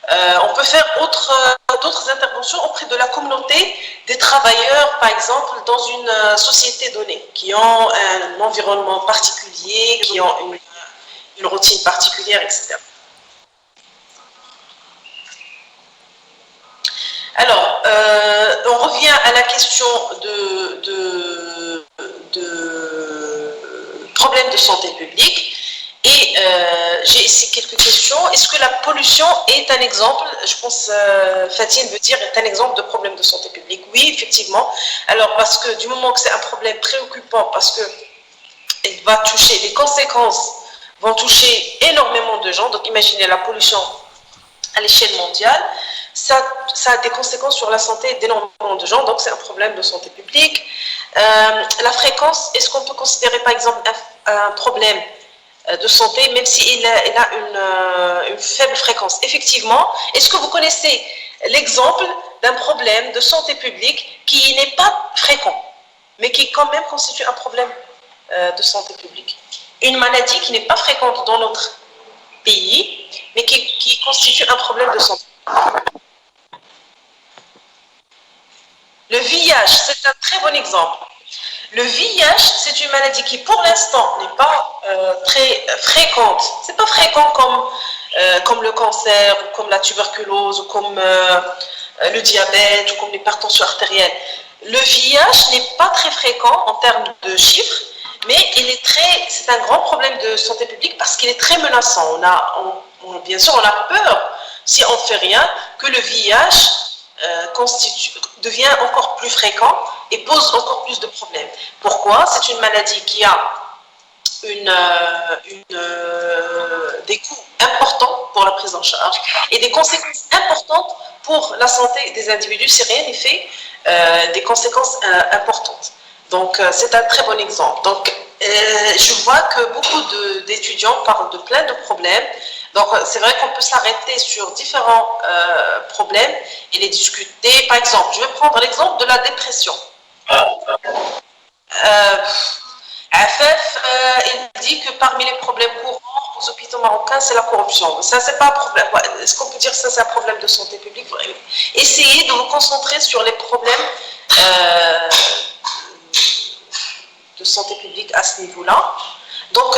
On peut faire d'autres interventions auprès de la communauté des travailleurs, par exemple, dans une société donnée, qui ont un environnement particulier, qui ont une routine particulière, etc. Alors, on revient à la question de problèmes de santé publique. Et j'ai ici quelques questions. Est-ce que la pollution est un exemple, je pense Fatine veut dire, est un exemple de problème de santé publique? Oui, effectivement. Alors, parce que du moment que c'est un problème préoccupant, parce que il va toucher, les conséquences vont toucher énormément de gens. Donc, imaginez la pollution à l'échelle mondiale. Ça a des conséquences sur la santé d'énormément de gens. Donc, c'est un problème de santé publique. La fréquence, est-ce qu'on peut considérer, par exemple, un problème de santé, même s'il a une faible fréquence? Effectivement, est-ce que vous connaissez l'exemple d'un problème de santé publique qui n'est pas fréquent, mais qui quand même constitue un problème de santé publique? Une maladie qui n'est pas fréquente dans notre pays, mais qui constitue un problème de santé. Le VIH, c'est un très bon exemple. Le VIH, c'est une maladie qui, pour l'instant, n'est pas très fréquente. C'est pas fréquent comme le cancer, ou comme la tuberculose, ou comme le diabète, ou comme l'hypertension artérielle. Le VIH n'est pas très fréquent en termes de chiffres, mais c'est un grand problème de santé publique parce qu'il est très menaçant. Bien sûr, on a peur, si on ne fait rien, que le VIH devient encore plus fréquent et pose encore plus de problèmes. Pourquoi? C'est une maladie qui a des coûts importants pour la prise en charge et des conséquences importantes pour la santé des individus si rien n'est fait, des conséquences importantes. Donc, c'est un très bon exemple. Donc, je vois que beaucoup d'étudiants parlent de plein de problèmes. Donc, c'est vrai qu'on peut s'arrêter sur différents problèmes et les discuter. Par exemple, je vais prendre l'exemple de la dépression. Afef, il dit que parmi les problèmes courants aux hôpitaux marocains, c'est la corruption. Ça, c'est pas un problème. Est-ce qu'on peut dire que ça, c'est un problème de santé publique? Essayez de vous concentrer sur les problèmes de santé publique à ce niveau-là. Donc,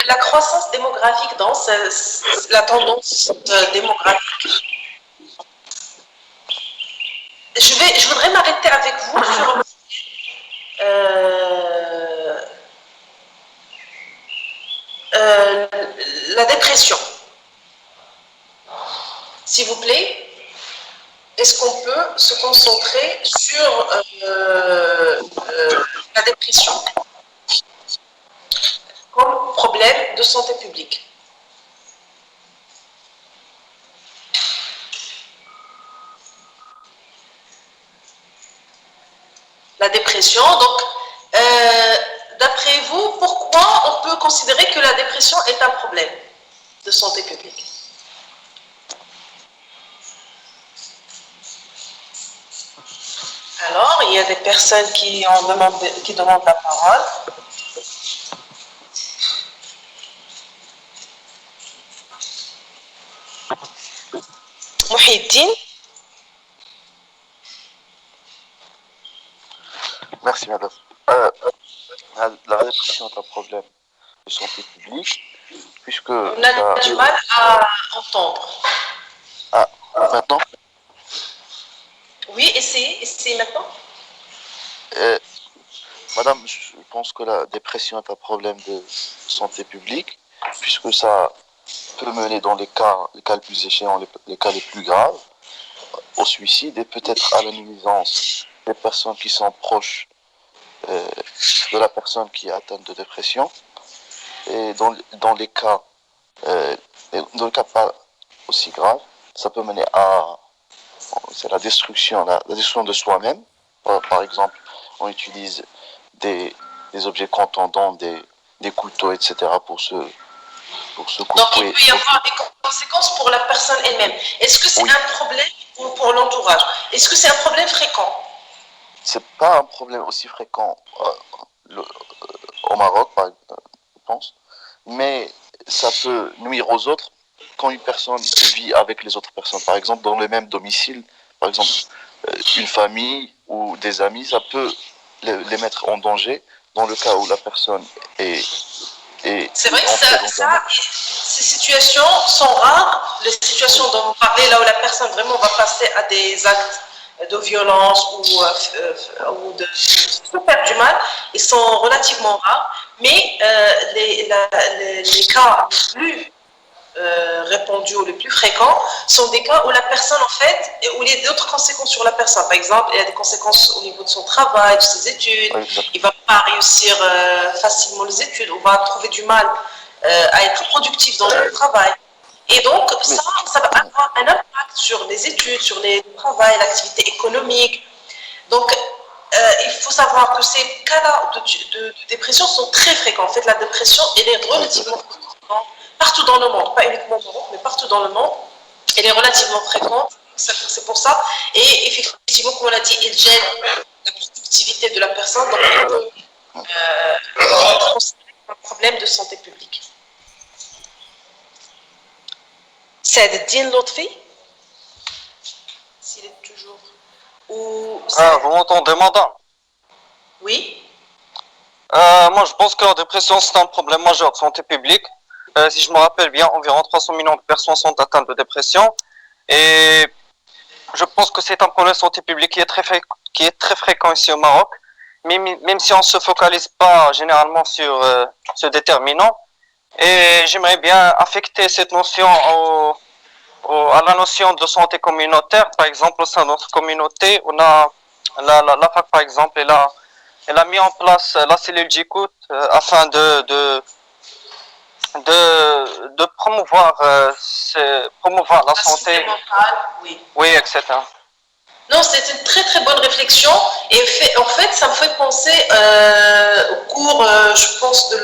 la croissance démographique dans la tendance démographique. Je voudrais m'arrêter avec vous sur la dépression. S'il vous plaît, est-ce qu'on peut se concentrer sur la dépression comme problème de santé publique? La dépression, donc, d'après vous, pourquoi on peut considérer que la dépression est un problème de santé publique? Alors, il y a des personnes qui demandent la parole. Mouhidine. Merci, madame. La dépression est un problème de santé publique, puisque... On a du mal à entendre. Ah, maintenant? Oui, essayez maintenant. Madame, je pense que la dépression est un problème de santé publique, puisque ça peut mener dans les cas les plus échéants, les cas les plus graves, au suicide et peut-être à la nuisance des personnes qui sont proches de la personne qui est atteinte de dépression. Et dans les cas, dans le cas pas aussi grave, ça peut mener à c'est la destruction de soi-même. Par exemple, on utilise des objets contondants, des couteaux, etc. pour se couper. Donc, il peut y avoir des conséquences pour la personne elle-même. Est-ce que c'est un problème pour l'entourage? Est-ce que c'est un problème fréquent? C'est pas un problème aussi fréquent au Maroc, je pense, mais ça peut nuire aux autres quand une personne vit avec les autres personnes. Par exemple, dans le même domicile, par exemple, une famille ou des amis, ça peut les mettre en danger dans le cas où la personne est c'est vrai que ces situations sont rares. Les situations dont vous parlez, là où la personne vraiment va passer à des actes de violence ou de se faire du mal, ils sont relativement rares. Mais les cas les plus répandus ou les plus fréquents sont des cas où la personne, en fait, où il y a d'autres conséquences sur la personne. Par exemple, il y a des conséquences au niveau de son travail, de ses études. Il ne va pas réussir facilement les études, ou va trouver du mal à être productif dans le travail. Et donc, ça va avoir un impact sur les études, sur le travail, l'activité économique. Donc, il faut savoir que ces cas-là de dépression sont très fréquents. En fait, la dépression, elle est relativement fréquente partout dans le monde, pas uniquement au Maroc, mais partout dans le monde. Elle est relativement fréquente, c'est pour ça. Et effectivement, comme on l'a dit, elle gêne la productivité de la personne. Donc, elle peut être considérée comme un problème de santé publique. Saad Eddine Lotfi, s'il est toujours. Vous m'entendez, madame? Oui. Moi, je pense que la dépression, c'est un problème majeur de santé publique. Si je me rappelle bien, environ 300 millions de personnes sont atteintes de dépression. Et je pense que c'est un problème de santé publique qui est très fréquent ici au Maroc. Même si on ne se focalise pas généralement sur ce déterminant. Et j'aimerais bien affecter cette notion à la notion de santé communautaire. Par exemple, au sein de notre communauté, on a la fac, par exemple, elle a mis en place la cellule d'écoute afin de promouvoir la santé mentale, oui. Oui, etc. Non, c'est une très très bonne réflexion et en fait ça me fait penser au cours, je pense, de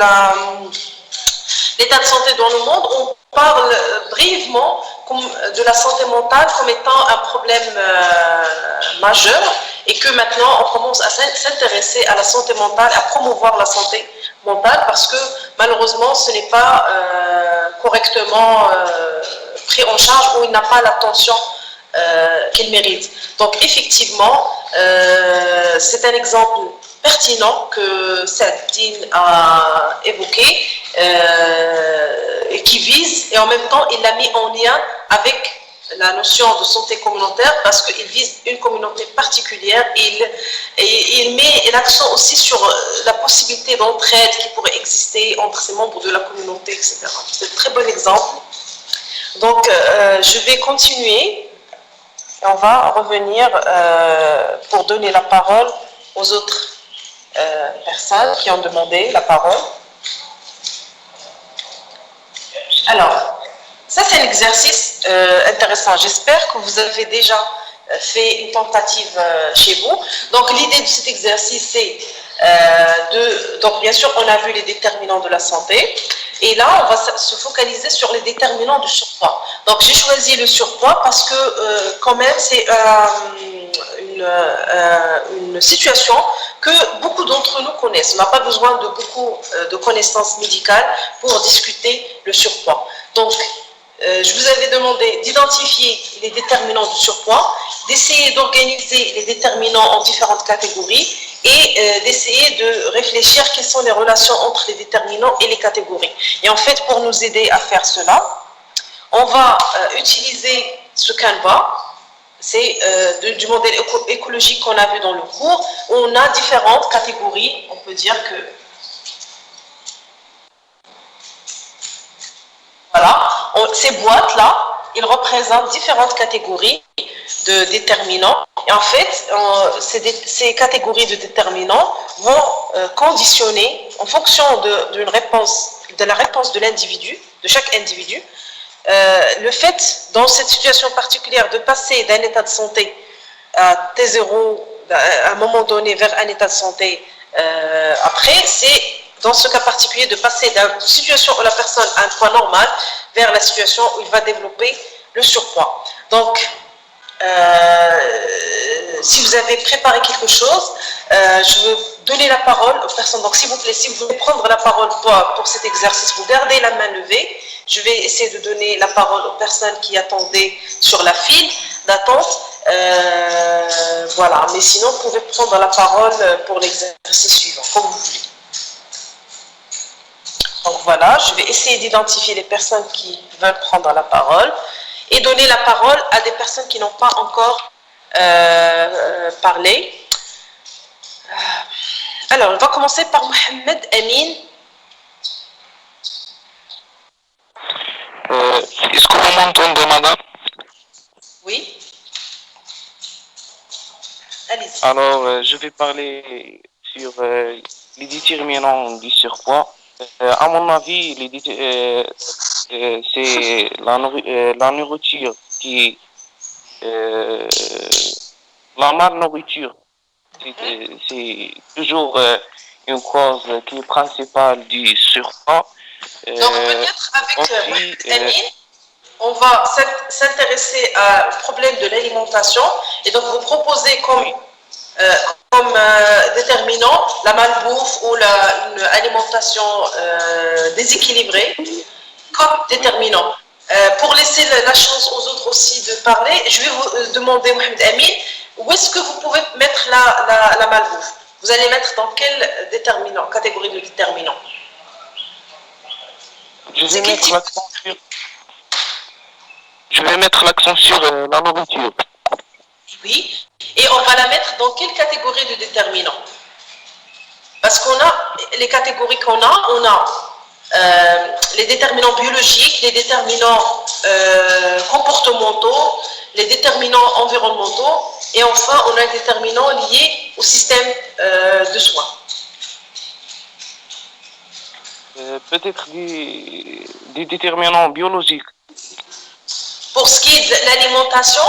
l'état de santé dans le monde. On parle brièvement de la santé mentale comme étant un problème majeur et que maintenant on commence à s'intéresser à la santé mentale, à promouvoir la santé mentale parce que malheureusement ce n'est pas correctement pris en charge ou il n'a pas l'attention qu'il mérite. Donc effectivement, c'est un exemple pertinent que Saad Eddine a évoqué et qui vise, et en même temps il l'a mis en lien avec la notion de santé communautaire parce qu'il vise une communauté particulière et il met l'accent aussi sur la possibilité d'entraide qui pourrait exister entre ces membres de la communauté, etc. C'est un très bon exemple. Donc je vais continuer. Et on va revenir pour donner la parole aux autres personnes qui ont demandé la parole. Alors, ça c'est un exercice intéressant. J'espère que vous avez déjà fait une tentative chez vous. Donc l'idée de cet exercice c'est donc bien sûr on a vu les déterminants de la santé. Et là, on va se focaliser sur les déterminants du surpoids. Donc, j'ai choisi le surpoids parce que, quand même, c'est une situation que beaucoup d'entre nous connaissent. On n'a pas besoin de beaucoup de connaissances médicales pour discuter le surpoids. Donc, je vous avais demandé d'identifier les déterminants du surpoids, d'essayer d'organiser les déterminants en différentes catégories et d'essayer de réfléchir quelles sont les relations entre les déterminants et les catégories. Et en fait, pour nous aider à faire cela, on va utiliser ce Canva. C'est du modèle écologique qu'on a vu dans le cours, où on a différentes catégories. On peut dire que voilà, ces boîtes-là, ils représentent différentes catégories de déterminants. Et en fait, ces catégories de déterminants vont conditionner, en fonction de la réponse de l'individu, de chaque individu, le fait, dans cette situation particulière, de passer d'un état de santé à T0, à un moment donné, vers un état de santé après, c'est dans ce cas particulier de passer d'une situation où la personne a un poids normal vers la situation où il va développer le surpoids. Donc, si vous avez préparé quelque chose, je veux donner la parole aux personnes. Donc, s'il vous plaît, si vous voulez prendre la parole pour cet exercice, vous gardez la main levée. Je vais essayer de donner la parole aux personnes qui attendaient sur la file d'attente. Voilà, mais sinon, vous pouvez prendre la parole pour l'exercice suivant, comme vous voulez. Donc voilà, je vais essayer d'identifier les personnes qui veulent prendre la parole et donner la parole à des personnes qui n'ont pas encore parlé. Alors, on va commencer par Mohamed Amin. Est-ce que vous m'entendez, madame? Oui. Allez-y. Alors, je vais parler sur les déterminants du surpoids. À mon avis, c'est la nourriture qui la malnourriture. C'est toujours une cause qui est principale du surpoids. Donc peut-être avec aussi, Amin, on va s'intéresser au problème de l'alimentation et donc vous proposez comme déterminant la malbouffe ou une alimentation déséquilibrée comme déterminant. Pour laisser la chance aux autres aussi de parler, je vais vous demander, Mohamed Amin, où est-ce que vous pouvez mettre la malbouffe? Vous allez mettre dans quelle catégorie de déterminant? Je vais mettre l'accent sur la nourriture. Oui. Et on va la mettre dans quelle catégorie de déterminants? Parce qu'on a les catégories qu'on a, on a les déterminants biologiques, les déterminants comportementaux, les déterminants environnementaux, et enfin on a les déterminants liés au système de soins. Peut-être des déterminants biologiques. Pour ce qui est de l'alimentation,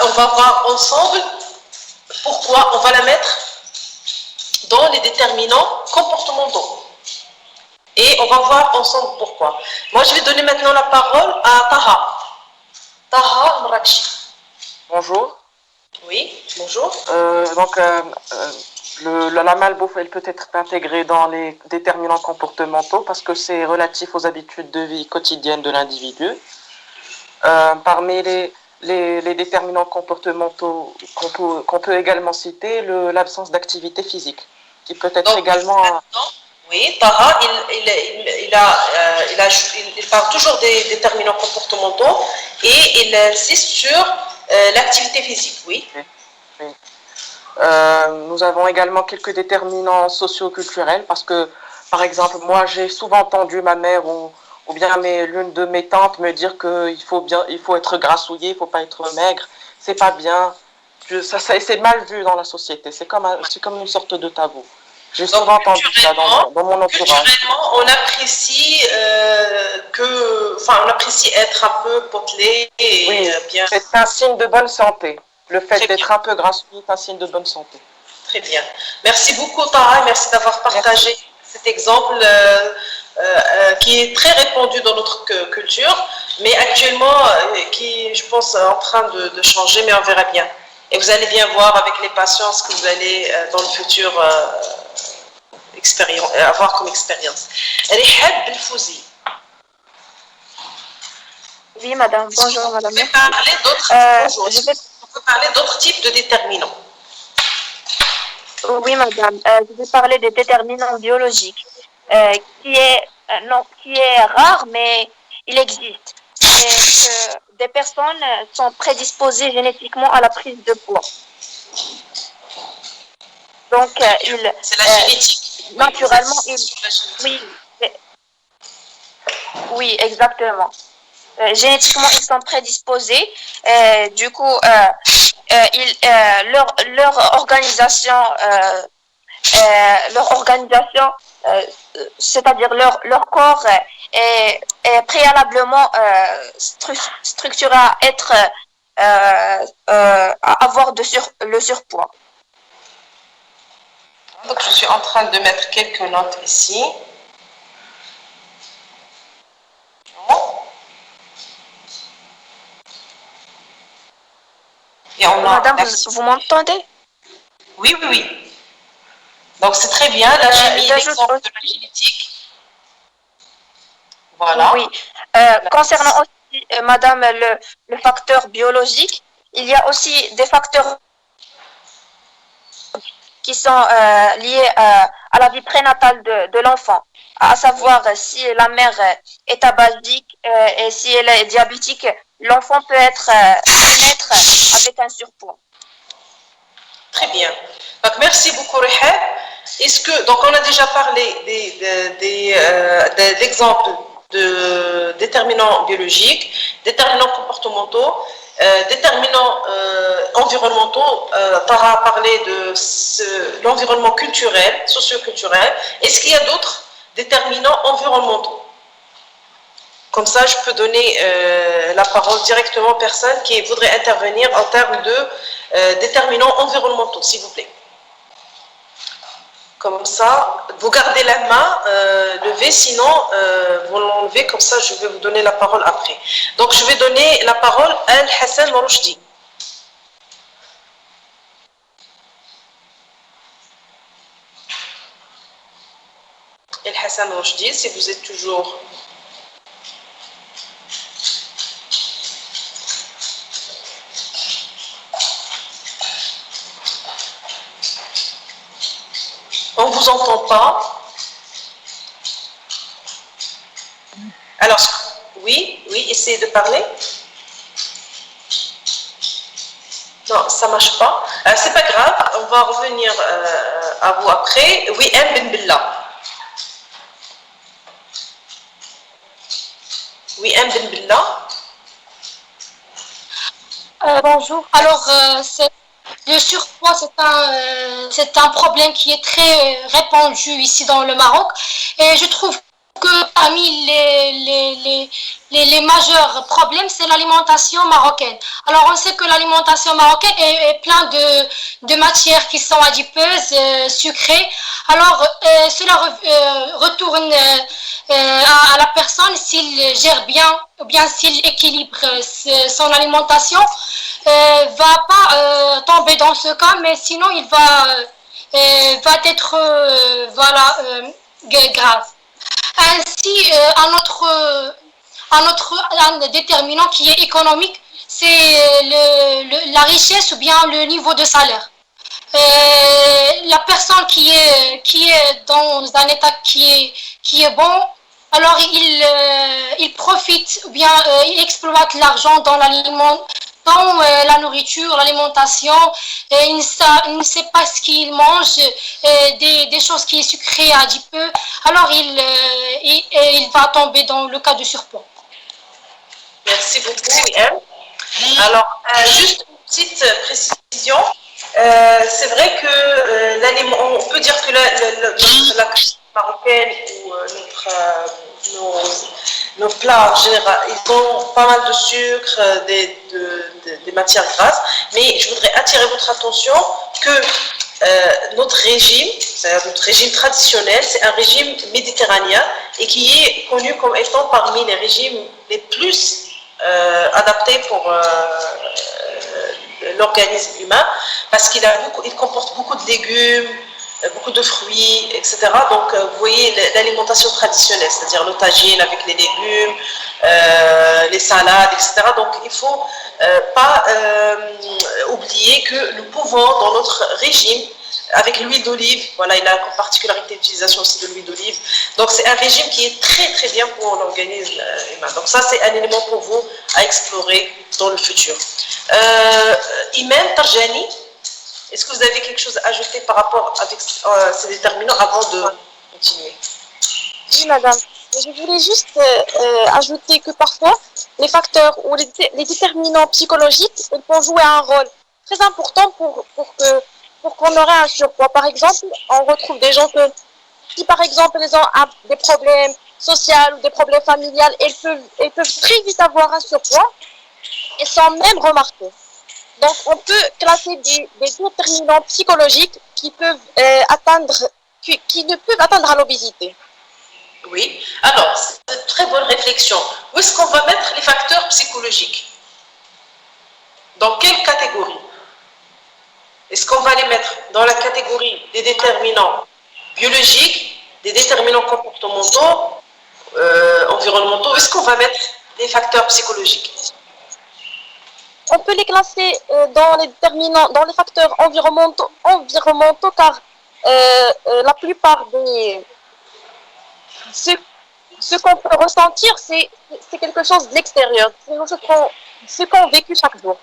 on va voir ensemble pourquoi on va la mettre dans les déterminants comportementaux. Et on va voir ensemble pourquoi. Moi, je vais donner maintenant la parole à Taha. Taha Mrakchi. Bonjour. Oui, bonjour. La malbouffe, elle peut être intégrée dans les déterminants comportementaux parce que c'est relatif aux habitudes de vie quotidiennes de l'individu. Parmi les déterminants comportementaux qu'on peut également citer, l'absence d'activité physique, qui peut être également... Oui, Taha, il parle toujours des déterminants comportementaux et il insiste sur l'activité physique, oui. Oui. Nous avons également quelques déterminants socio-culturels parce que, par exemple, moi j'ai souvent entendu ma mère ou bien l'une de mes tantes me dire qu'il faut être grassouillé, il ne faut pas être maigre, c'est pas bien. C'est mal vu dans la société, c'est comme une sorte de tabou. J'ai souvent entendu ça dans mon entourage. Culturellement, on apprécie on apprécie être un peu potelé et oui, bien. C'est un signe de bonne santé. Le fait d'être un peu grassouillé est un signe de bonne santé. Très bien. Merci beaucoup, Tara, et merci d'avoir partagé cet exemple qui est très répandu dans notre culture, mais actuellement qui est, je pense, en train de changer, mais on verra bien. Et vous allez bien voir avec les patients ce que vous allez dans le futur avoir comme expérience. Rihab Belfouzi. Oui, madame. Bonjour, madame. On peut parler d'autres types de déterminants. Oui, madame. Je vais parler des déterminants biologiques, qui est rare, mais il existe. Et que des personnes sont prédisposées génétiquement à la prise de poids. Donc, c'est la génétique. naturellement, oui, oui, exactement. Génétiquement, ils sont prédisposés. Du coup, leur organisation, c'est-à-dire leur corps est préalablement structuré à être à avoir le surpoids. Donc, je suis en train de mettre quelques notes ici. Et on a... Madame, vous m'entendez? Oui, oui, oui. Donc, c'est très bien. Là, j'ai mis l'exemple de la génétique. Voilà. Oui. Concernant aussi, Madame, le facteur biologique, il y a aussi des facteurs qui sont liés à la vie prénatale de l'enfant, à savoir si la mère est tabagique et si elle est diabétique, l'enfant peut naître avec un surpoids. Très bien. Donc, merci beaucoup, Rihab. Donc, on a déjà parlé d'exemples de déterminants biologiques, déterminants comportementaux, déterminants environnementaux. Tara a parlé de l'environnement culturel, socio-culturel. Est-ce qu'il y a d'autres déterminants environnementaux? Comme ça, je peux donner la parole directement aux personnes qui voudraient intervenir en termes de déterminants environnementaux, s'il vous plaît. Comme ça, vous gardez la main levée, sinon vous l'enlevez, comme ça je vais vous donner la parole après. Donc je vais donner la parole à Al-Hassan Rochdi. Al-Hassan Rochdi, si vous êtes toujours... On ne vous entend pas. Alors, oui, essayez de parler. Non, ça ne marche pas. C'est pas grave, on va revenir à vous après. Oui, Ben Billah. Oui, Ben Billah. Bonjour. Alors, le surpoids, c'est un problème qui est très répandu ici dans le Maroc. Et je trouve que parmi les majeurs problèmes, c'est l'alimentation marocaine. Alors, on sait que l'alimentation marocaine est pleine de matières qui sont adipeuses, sucrées. Alors, cela retourne à la personne s'il gère bien ou bien s'il équilibre son alimentation. Va pas tomber dans ce cas, mais sinon il va être grave. Ainsi, un déterminant qui est économique, c'est la richesse ou bien le niveau de salaire. La personne qui est dans un état qui est bon, alors il profite ou bien il exploite l'argent dans la nourriture, l'alimentation, il ne sait pas ce qu'il mange, des choses qui sont sucrées, adipeux, alors il va tomber dans le cas de surpoids. Merci beaucoup, Ian. Alors, juste une petite précision. C'est vrai que l'aliment, on peut dire que la cuisine marocaine ou nos plats en général, ils ont pas mal de sucre, des matières grasses, mais je voudrais attirer votre attention que notre régime, c'est-à-dire notre régime traditionnel, c'est un régime méditerranéen et qui est connu comme étant parmi les régimes les plus adaptés pour l'organisme humain, parce qu'il comporte beaucoup de légumes, beaucoup de fruits, etc. Donc, vous voyez l'alimentation traditionnelle, c'est-à-dire le tagine avec les légumes, les salades, etc. Donc, il ne faut pas oublier que nous pouvons, dans notre régime, avec l'huile d'olive, voilà, il a une particularité d'utilisation aussi de l'huile d'olive. Donc, c'est un régime qui est très, très bien pour l'organisme humain. Donc, ça, c'est un élément pour vous à explorer dans le futur. Imen Tarjani. Est-ce que vous avez quelque chose à ajouter par rapport avec ces déterminants avant de continuer? Oui, madame. Je voulais juste ajouter que parfois, les facteurs ou les déterminants psychologiques, ils peuvent jouer un rôle très important pour qu'on aurait un surpoids. Par exemple, on retrouve des gens que, si par exemple, ils ont des problèmes sociaux ou des problèmes familiales, ils peuvent très vite avoir un surpoids et sans même remarquer. Donc, on peut classer des déterminants psychologiques qui peuvent qui ne peuvent atteindre à l'obésité. Oui, alors, c'est une très bonne réflexion. Où est-ce qu'on va mettre les facteurs psychologiques? Dans quelle catégorie? Est-ce qu'on va les mettre dans la catégorie des déterminants biologiques, des déterminants comportementaux, environnementaux? Où est-ce qu'on va mettre les facteurs psychologiques? On peut les classer dans les facteurs environnementaux car la plupart des ce qu'on peut ressentir, c'est quelque chose de l'extérieur, c'est ce qu'on vécu chaque jour.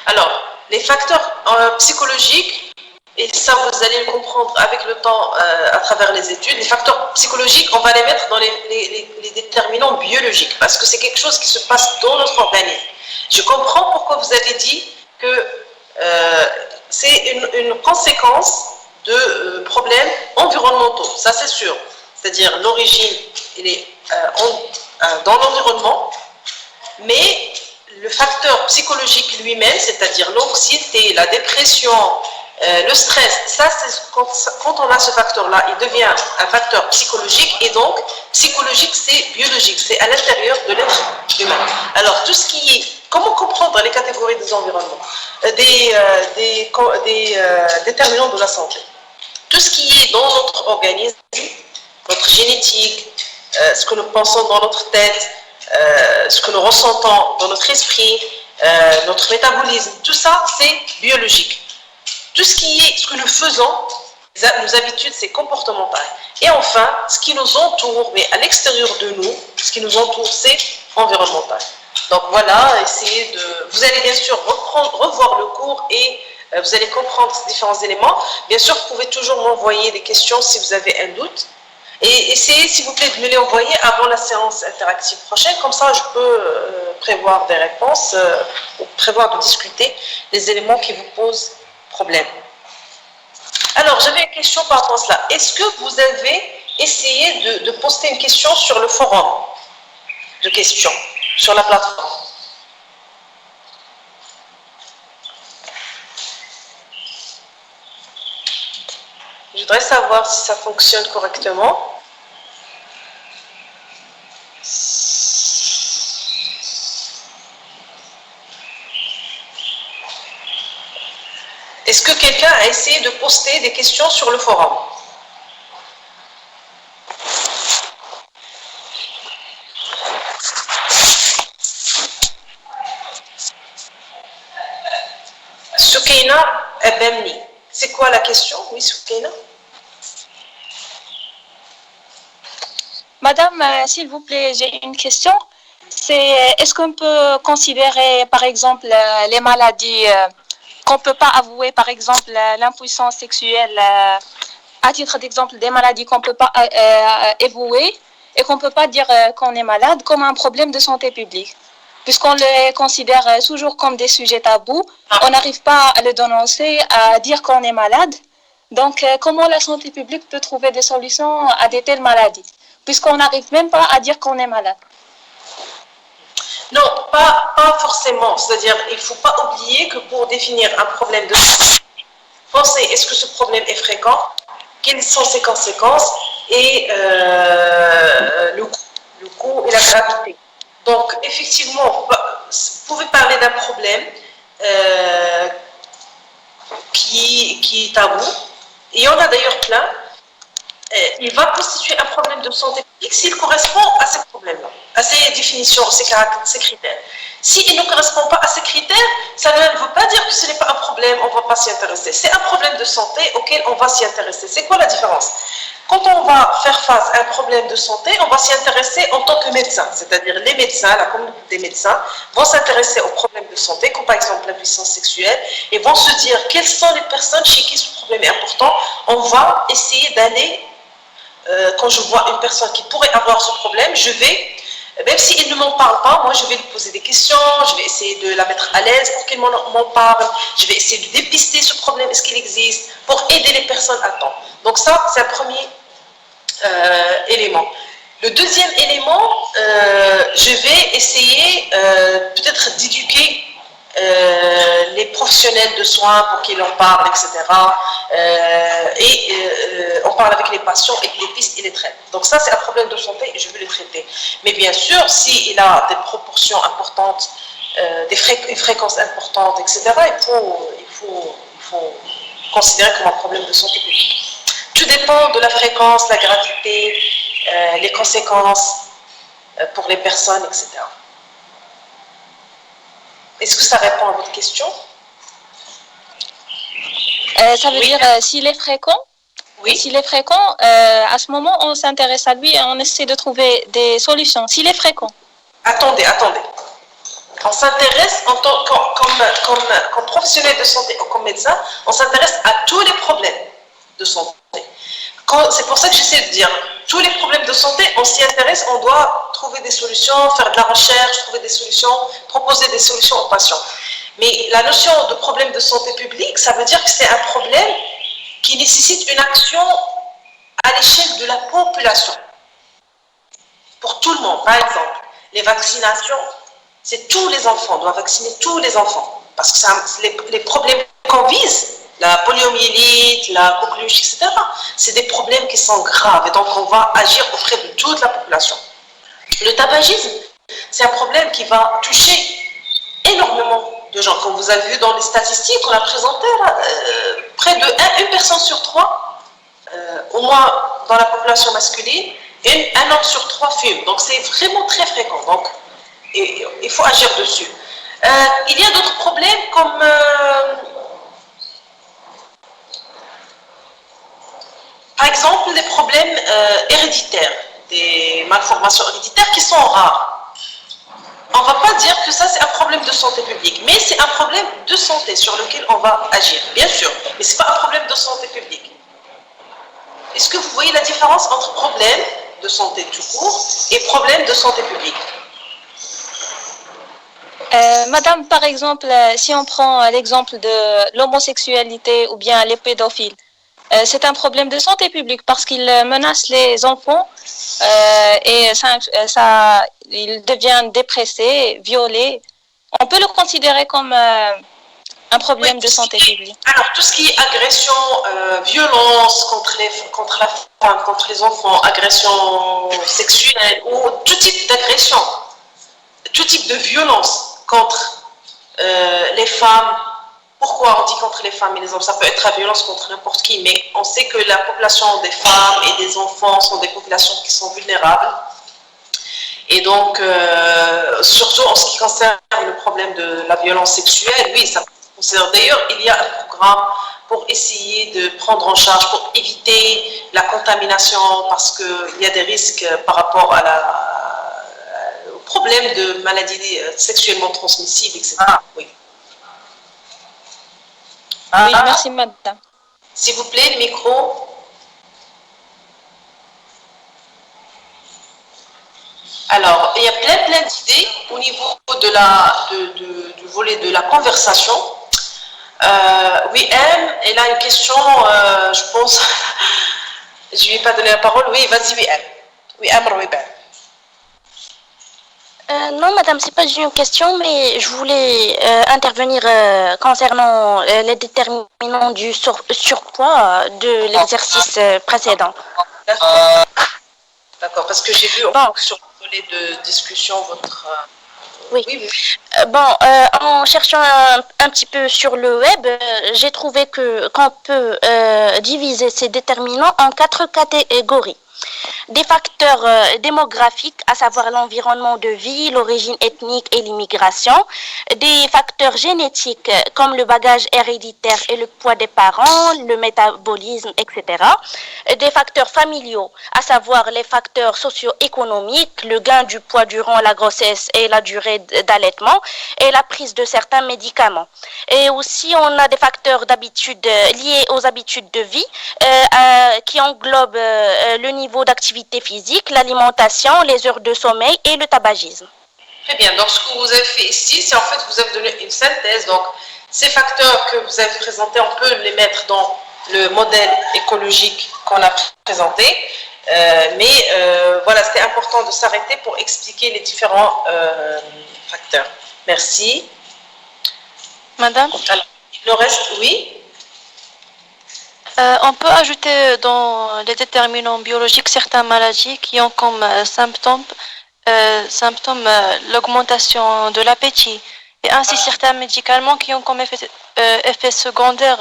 Alors, les facteurs psychologiques, et ça vous allez le comprendre avec le temps à travers les études, les facteurs psychologiques, on va les mettre dans les déterminants biologiques, parce que c'est quelque chose qui se passe dans notre organisme. Je comprends pourquoi vous avez dit que c'est une conséquence de problèmes environnementaux, ça c'est sûr. C'est-à-dire l'origine, elle est dans l'environnement, mais le facteur psychologique lui-même, c'est-à-dire l'anxiété, la dépression, le stress, ça c'est quand on a ce facteur-là, il devient un facteur psychologique, et donc psychologique c'est biologique, c'est à l'intérieur de l'être humain. Alors tout ce qui est, comment comprendre les catégories des environnements, des déterminants de la santé, tout ce qui est dans notre organisme, notre génétique, ce que nous pensons dans notre tête, ce que nous ressentons dans notre esprit, notre métabolisme, tout ça c'est biologique. Tout ce que nous faisons, nos habitudes, c'est comportemental. Et enfin, ce qui nous entoure, mais à l'extérieur de nous, ce qui nous entoure, c'est environnemental. Donc voilà, vous allez bien sûr revoir le cours et vous allez comprendre ces différents éléments. Bien sûr, vous pouvez toujours m'envoyer des questions si vous avez un doute. Et essayez, s'il vous plaît, de me les envoyer avant la séance interactive prochaine. Comme ça, je peux prévoir des réponses, ou prévoir de discuter les éléments qui vous posent problème. Alors, j'avais une question par rapport à cela. Est-ce que vous avez essayé de poster une question sur le forum de questions, sur la plateforme? Je voudrais savoir si ça fonctionne correctement. Est-ce que quelqu'un a essayé de poster des questions sur le forum? Soukaina Ebemni. C'est quoi la question? Oui, Soukaina. Madame, s'il vous plaît, j'ai une question. Est-ce qu'on peut considérer, par exemple, les maladies qu'on ne peut pas avouer, par exemple, l'impuissance sexuelle, à titre d'exemple, des maladies qu'on ne peut pas avouer et qu'on ne peut pas dire qu'on est malade, comme un problème de santé publique? Puisqu'on les considère toujours comme des sujets tabous, on n'arrive pas à le dénoncer, à dire qu'on est malade. Donc, comment la santé publique peut trouver des solutions à de telles maladies, puisqu'on n'arrive même pas à dire qu'on est malade? Non, pas forcément. C'est-à-dire, il ne faut pas oublier que pour définir un problème de santé, pensez, est-ce que ce problème est fréquent? Quelles sont ses conséquences? Et le coût et la gravité. Donc, effectivement, vous pouvez parler d'un problème qui est tabou. Et il y en a d'ailleurs plein. Il va constituer un problème de santé publique s'il correspond à ces problèmes-là, à ces définitions, ces critères. S'il ne correspond pas à ces critères, ça ne veut pas dire que ce n'est pas un problème, on ne va pas s'y intéresser. C'est un problème de santé auquel on va s'y intéresser. C'est quoi la différence? quand on va faire face à un problème de santé, on va s'y intéresser en tant que médecin, c'est-à-dire les médecins, la communauté des médecins vont s'intéresser aux problèmes de santé, comme par exemple l'impuissance sexuelle, et vont se dire quelles sont les personnes chez qui ce problème est important. On va essayer d'aller, quand je vois une personne qui pourrait avoir ce problème, je vais, même s'il ne m'en parle pas, moi je vais lui poser des questions, je vais essayer de la mettre à l'aise pour qu'elle m'en parle, je vais essayer de dépister ce problème, est-ce qu'il existe, pour aider les personnes à temps. Donc ça, c'est un premier élément. Le deuxième élément, je vais essayer peut-être d'éduquer les professionnels de soins pour qu'ils en parlent, etc. On parle avec les patients et les pistes et les traitent. Donc ça, c'est un problème de santé et je veux le traiter. Mais bien sûr, s'il a des proportions importantes, une fréquence importante, etc., il faut considérer comme un problème de santé publique. Tout dépend de la fréquence, la gravité, les conséquences pour les personnes, etc. Est-ce que ça répond à votre question? Ça veut dire s'il est fréquent, oui. S'il est fréquent, à ce moment, on s'intéresse à lui et on essaie de trouver des solutions. S'il est fréquent. Attendez. On s'intéresse comme professionnel de santé ou comme médecin, on s'intéresse à tous les problèmes de santé. C'est pour ça que j'essaie de dire, tous les problèmes de santé, on s'y intéresse, on doit trouver des solutions, faire de la recherche, trouver des solutions, proposer des solutions aux patients. Mais la notion de problème de santé publique, ça veut dire que c'est un problème qui nécessite une action à l'échelle de la population. Pour tout le monde, par exemple, les vaccinations, c'est tous les enfants, on doit vacciner tous les enfants. Parce que les problèmes qu'on vise, la poliomyélite, la coqueluche, etc., c'est des problèmes qui sont graves et donc on va agir auprès de toute la population. Le tabagisme, c'est un problème qui va toucher énormément de gens. Comme vous avez vu dans les statistiques qu'on a présentées, près de une personne sur 3, au moins dans la population masculine, et un homme sur 3 fume. Donc c'est vraiment très fréquent. Donc il faut agir dessus. Il y a d'autres problèmes comme par exemple, des problèmes héréditaires, des malformations héréditaires qui sont rares. On ne va pas dire que ça c'est un problème de santé publique, mais c'est un problème de santé sur lequel on va agir, bien sûr, mais ce n'est pas un problème de santé publique. Est-ce que vous voyez la différence entre problème de santé tout court et problème de santé publique? Madame, par exemple, si on prend l'exemple de l'homosexualité ou bien les pédophiles, c'est un problème de santé publique parce qu'il menace les enfants et ils deviennent dépressés, violés. On peut le considérer comme un problème de santé publique. Alors, tout ce qui est agression, violence contre la femme, contre les enfants, agression sexuelle ou tout type d'agression, tout type de violence contre les femmes. Pourquoi on dit contre les femmes et les hommes? Ça peut être la violence contre n'importe qui, mais on sait que la population des femmes et des enfants sont des populations qui sont vulnérables. Et donc, surtout en ce qui concerne le problème de la violence sexuelle, oui, ça concerne. D'ailleurs, il y a un programme pour essayer de prendre en charge, pour éviter la contamination, parce qu'il y a des risques par rapport au problème de maladies sexuellement transmissibles, etc. Oui. Oui, merci madame. S'il vous plaît, le micro. Alors, il y a plein d'idées au niveau du volet de la conversation. Oui, elle a une question, je pense, je ne lui ai pas donné la parole. Oui, vas-y, oui, oui, Non, madame, c'est pas une question, mais je voulais intervenir concernant les déterminants du surpoids de l'exercice précédent. D'accord, parce que j'ai vu sur le volet de discussion votre... Oui. En cherchant un petit peu sur le web, j'ai trouvé qu'on peut diviser ces déterminants en 4 catégories. des facteurs démographiques, à savoir l'environnement de vie, l'origine ethnique et l'immigration, des facteurs génétiques comme le bagage héréditaire et le poids des parents, le métabolisme, etc. Des facteurs familiaux, à savoir les facteurs socio-économiques, le gain du poids durant la grossesse et la durée d'allaitement et la prise de certains médicaments. Et aussi, on a des facteurs d'habitude liés aux habitudes de vie qui englobent le niveau d'activité physique, l'alimentation, les heures de sommeil et le tabagisme. Très bien. Donc, ce que vous avez fait ici, c'est en fait, vous avez donné une synthèse. Donc, ces facteurs que vous avez présentés, on peut les mettre dans le modèle écologique qu'on a présenté. Voilà, c'était important de s'arrêter pour expliquer les différents facteurs. Merci. Madame? Alors, le reste, oui. On peut ajouter dans les déterminants biologiques certaines maladies qui ont comme symptômes l'augmentation de l'appétit et ainsi certains médicaments qui ont comme effet secondaire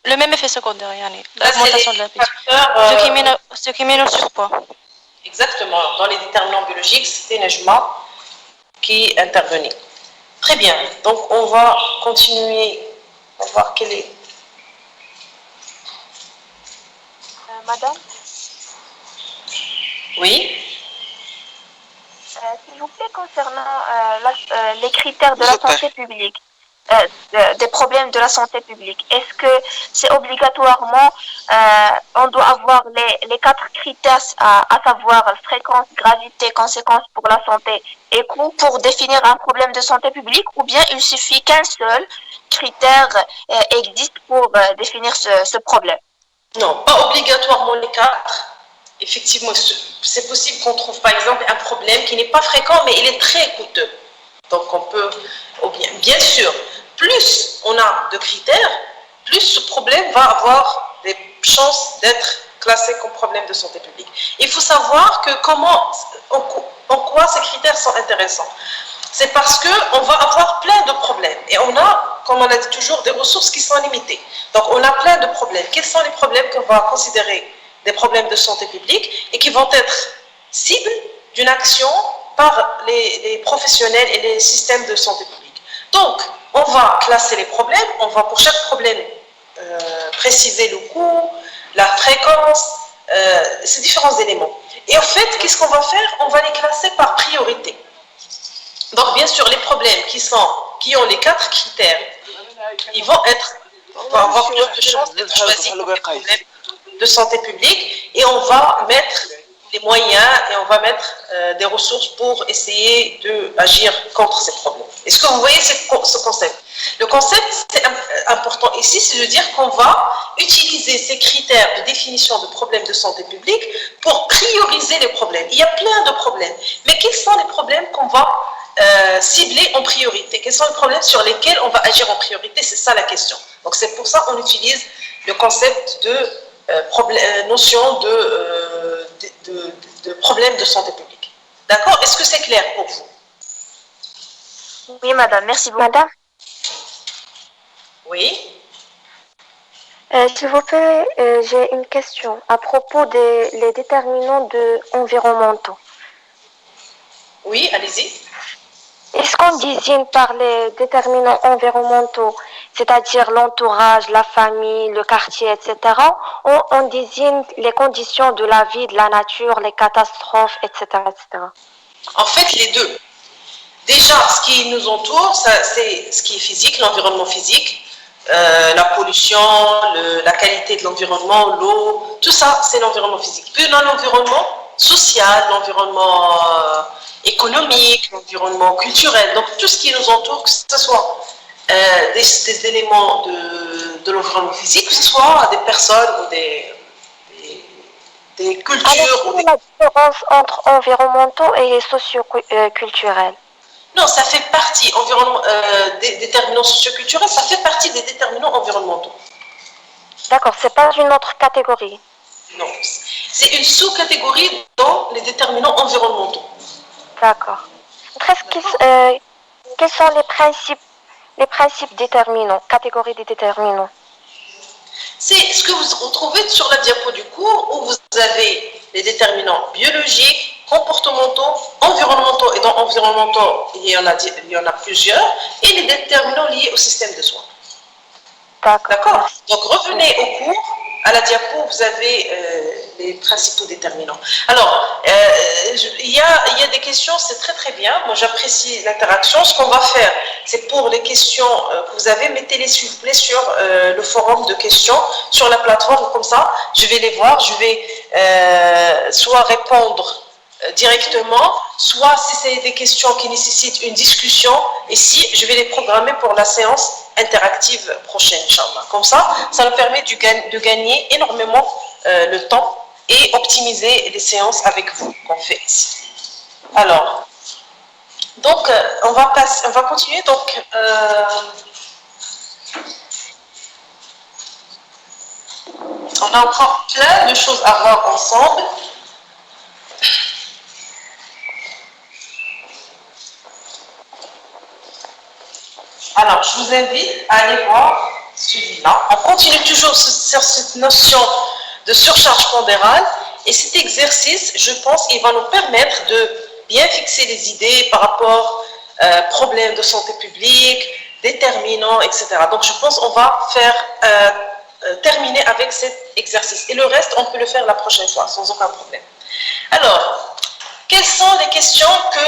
le même effet secondaire, l'augmentation de l'appétit, ce qui mène au surpoids. Exactement. Dans les déterminants biologiques, c'était Nejma qui intervenait. Très bien. Donc, on va continuer. On va voir quel est... Madame? Oui. S'il vous plaît, concernant les critères de la santé publique, des problèmes de la santé publique, est-ce que c'est obligatoirement, on doit avoir les 4 critères, à savoir fréquence, gravité, conséquences pour la santé et coût pour définir un problème de santé publique, ou bien il suffit qu'un seul critère existe pour définir ce problème? Non, pas obligatoirement les 4. Effectivement, c'est possible qu'on trouve par exemple un problème qui n'est pas fréquent, mais il est très coûteux. Donc on peut, bien sûr, plus on a de critères, plus ce problème va avoir des chances d'être classé comme problème de santé publique. Il faut savoir que en quoi ces critères sont intéressants. C'est parce qu'on va avoir plein de problèmes. Et on a, comme on a dit toujours, des ressources qui sont limitées. Donc on a plein de problèmes. Quels sont les problèmes qu'on va considérer des problèmes de santé publique et qui vont être cibles d'une action par les professionnels et les systèmes de santé publique? Donc, on va classer les problèmes, on va pour chaque problème préciser le coût, la fréquence, ces différents éléments. Et en fait, qu'est-ce qu'on va faire? On va les classer par priorité. Donc, bien sûr, les problèmes qui ont les 4 critères, ils vont avoir plus de chances d'être choisis comme des problèmes de santé publique, et on va mettre les moyens et on va mettre des ressources pour essayer d'agir contre ces problèmes. Est-ce que vous voyez ce concept? Le concept, c'est important ici, c'est de dire qu'on va utiliser ces critères de définition de problèmes de santé publique pour prioriser les problèmes. Il y a plein de problèmes, mais quels sont les problèmes qu'on va cibler en priorité? Quels sont les problèmes sur lesquels on va agir en priorité? C'est ça la question. Donc c'est pour ça qu'on utilise le concept de notion de problème de santé publique. D'accord? Est-ce que c'est clair pour vous? Oui, madame, merci beaucoup. Madame, Oui. s'il vous plaît, j'ai une question à propos des déterminants environnementaux. Oui, allez-y. Est-ce qu'on désigne par les déterminants environnementaux, c'est-à-dire l'entourage, la famille, le quartier, etc., ou on désigne les conditions de la vie, de la nature, les catastrophes, etc., etc.? En fait, les deux. Déjà, ce qui nous entoure, c'est ce qui est physique, l'environnement physique, la pollution, la qualité de l'environnement, l'eau, tout ça, c'est l'environnement physique. Puis dans l'environnement social, l'environnement économique, l'environnement culturel, donc tout ce qui nous entoure, que ce soit des éléments de l'environnement physique, que ce soit des personnes ou des cultures. Alors, quelle est la différence entre environnementaux et socioculturels? Non, ça fait partie, des déterminants socioculturels, ça fait partie des déterminants environnementaux. D'accord, c'est pas une autre catégorie. Non, c'est une sous-catégorie dans les déterminants environnementaux. D'accord. Quels sont les principes déterminants, catégories des déterminants? C'est ce que vous retrouvez sur la diapo du cours où vous avez les déterminants biologiques, comportementaux, environnementaux, et dans environnementaux, il y en a plusieurs, et les déterminants liés au système de soins. D'accord. Donc revenez au cours, à la diapo, vous avez les principaux déterminants. Alors, il y a des questions, c'est très très bien, moi j'apprécie l'interaction. Ce qu'on va faire, c'est pour les questions que vous avez, mettez-les s'il vous plaît sur le forum de questions, sur la plateforme, comme ça, je vais les voir, je vais soit répondre directement, soit si c'est des questions qui nécessitent une discussion, ici, je vais les programmer pour la séance interactive prochaine, Inch'Allah. Comme ça nous permet de gagner énormément le temps et optimiser les séances avec vous qu'on fait ici. Alors, donc, on va continuer. Donc, on a encore plein de choses à voir ensemble. Alors, je vous invite à aller voir celui-là. On continue toujours sur cette notion de surcharge pondérale. Et cet exercice, je pense, il va nous permettre de bien fixer les idées par rapport aux problèmes de santé publique, déterminants, etc. Donc, je pense qu'on va terminer avec cet exercice. Et le reste, on peut le faire la prochaine fois, sans aucun problème. Alors, quelles sont les questions que